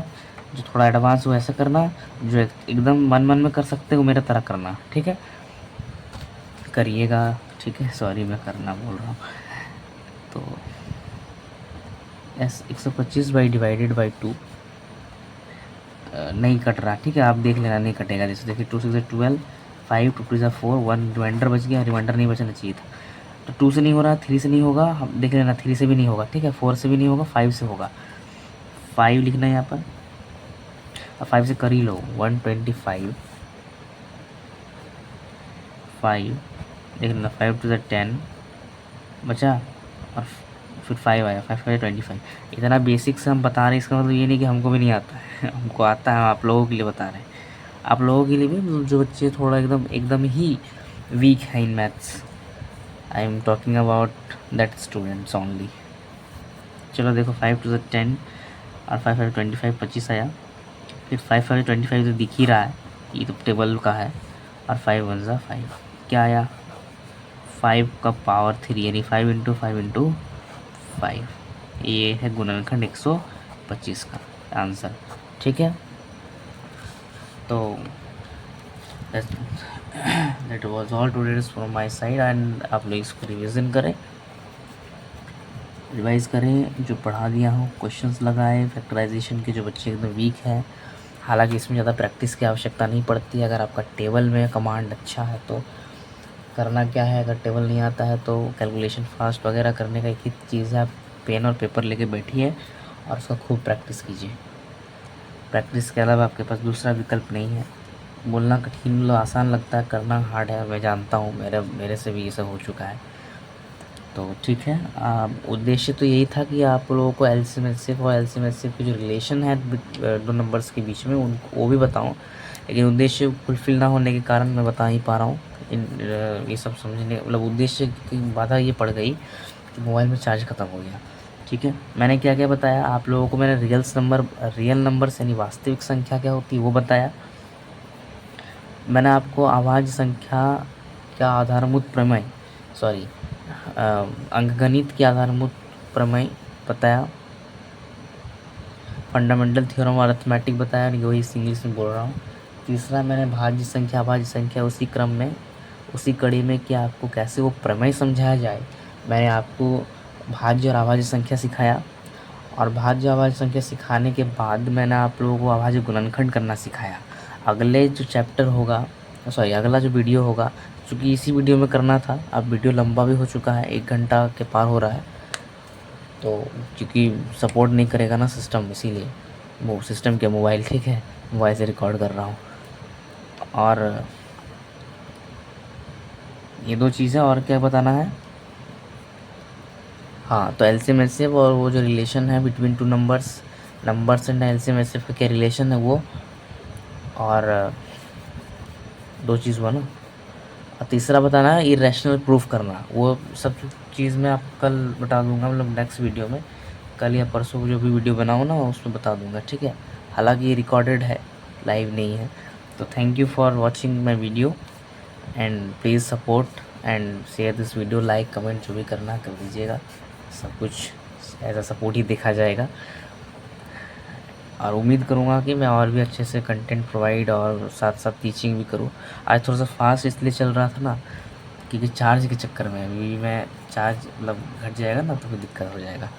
जो थोड़ा एडवांस हो ऐसा करना, जो एकदम मन मन में कर सकते हो मेरे तरह करना, ठीक है, करिएगा, ठीक है। सॉरी मैं करना बोल रहा हूँ। तो एस 125 बाई डिवाइडेड बाई 2 नहीं कट रहा, ठीक है, आप देख लेना नहीं कटेगा। जैसे देखिए 2 6 12, 5 2 2 4, 1 रिमाइंडर बच गया, रिमाइंडर नहीं बचना चाहिए था। तो 2 से नहीं हो रहा, 3 से नहीं होगा, हम देख लेना 3 से भी नहीं होगा, ठीक है, 4 से भी नहीं होगा, 5 से होगा। 5 लिखना है यहाँ पर, अब 5 से कर ही लो, 125, 5 देख लेना, 5 2 10 बचा, और फिर 5 आया, 5 5 25। इतना बेसिक से हम बता रहे हैं, इसका मतलब ये नहीं कि हमको भी नहीं आता है हमको आता है, हम आप लोगों के लिए बता रहे हैं। आप लोगों के लिए भी, मतलब जो बच्चे थोड़ा एकदम एकदम ही वीक है in maths, I am talking about that students only. चलो देखो 5 2 10 और 5 5 25, 25 आया। फिर 5 5 25 तो दिख ही रहा है, ये तो टेबल का है, और 5 1 ज़ा 5 क्या आया, 5 का पावर 3, यानी 5 इंटू 5 इंटू 5, ये है गुणनखंड 125 का आंसर, ठीक है। तो that was all today's from my side, and आप लोग इसको रिवीजन करें, रिवाइज करें, जो पढ़ा दिया हूँ, क्वेश्चंस लगाए, फैक्टराइजेशन के जो बच्चे एकदम वीक हैं। हालांकि इसमें ज़्यादा प्रैक्टिस की आवश्यकता नहीं पड़ती है, अगर आपका टेबल में कमांड अच्छा है तो करना क्या है, अगर टेबल नहीं आता है तो कैलकुलेशन फास्ट वगैरह करने का एक ही चीज़ है, आप पेन और पेपर लेके बैठिए और उसका खूब प्रैक्टिस कीजिए। प्रैक्टिस के अलावा आपके पास दूसरा विकल्प नहीं है। बोलना कठिन मतलब आसान लगता है, करना हार्ड है, मैं जानता हूँ, मेरे से भी ये सब हो चुका है। तो ठीक है, उद्देश्य तो यही था कि आप लोगों को एलसीएम एचसीएफ और एलसीएम एचसीएफ की जो रिलेशन है दो नंबर्स के बीच में उनको वो भी बताऊं, लेकिन उद्देश्य फुलफिल ना होने के कारण मैं बता ही पा रहा हूँ। ये सब समझने मतलब उद्देश्य की बाधा ये पड़ गई कि मोबाइल में चार्ज ख़त्म हो गया, ठीक है। मैंने क्या क्या बताया आप लोगों को, मैंने रियल नंबर्स यानी वास्तविक संख्या क्या होती है वो बताया। मैंने आपको अभाज्य संख्या का आधारभूत प्रमेय, सॉरी अंकगणित की आधारभूत प्रमेय बताया, फंडामेंटल थ्योरम और अरिथमेटिक बताया, और वही इंग्लिश में बोल रहा हूँ। तीसरा मैंने भाज्य संख्या अभाज्य संख्या उसी क्रम में उसी कड़ी में कि आपको कैसे वो प्रमेय समझाया जाए, मैंने आपको भाज्य और अभाज्य संख्या सिखाया, और भाज्य अभाज्य संख्या सिखाने के बाद मैंने आप लोगों को अभाज्य गुणनखंड करना सिखाया। अगले जो चैप्टर होगा, सॉरी अगला जो वीडियो होगा, चूँकि इसी वीडियो में करना था, अब वीडियो लंबा भी हो चुका है, 1 घंटा के पार हो रहा है, तो क्योंकि सपोर्ट नहीं करेगा ना सिस्टम, इसीलिए वो सिस्टम के मोबाइल, ठीक है, मोबाइल से रिकॉर्ड कर रहा हूँ। और ये 2 चीज़ें, और क्या बताना है, हाँ, तो एलसीएम एचसीएफ और वो जो रिलेशन है between two numbers and LCM HCF का क्या रिलेशन है वो, और 2 चीज़ हुआ ना, और तीसरा बताना है इरेशनल प्रूफ करना, वो सब चीज़ मैं आपको कल बता दूंगा, मतलब नेक्स्ट वीडियो में, कल या परसों जो भी वीडियो बनाऊँ ना उसमें बता दूंगा, ठीक है। हालांकि ये रिकॉर्डेड है, लाइव नहीं है। तो thank you for watching my video, and please support and share this video, like comment जो भी करना कर दीजिएगा, सब कुछ एज अ सपोर्ट ही देखा जाएगा। और उम्मीद करूँगा कि मैं और भी अच्छे से कंटेंट प्रोवाइड और साथ साथ टीचिंग भी करूँ। आज थोड़ा सा फास्ट इसलिए चल रहा था ना, क्योंकि चार्ज के चक्कर में अभी मैं चार्ज मतलब घट जाएगा ना तो फिर दिक्कत हो जाएगा,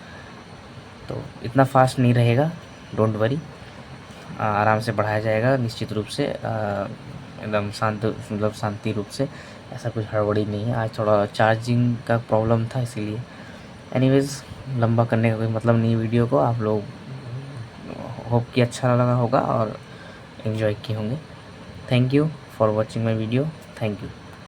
तो इतना फास्ट नहीं रहेगा, डोंट वरी, आराम से बढ़ाया जाएगा निश्चित रूप से, एकदम शांत मतलब शांति रूप से, ऐसा कुछ हड़बड़ी नहीं है। आज थोड़ा चार्जिंग का प्रॉब्लम था इसीलिए। एनीवेज़ लंबा करने का कोई मतलब नहीं वीडियो को, आप लोग होप कि अच्छा लगा होगा और एंजॉय किए होंगे। Thank you for watching my video, thank you.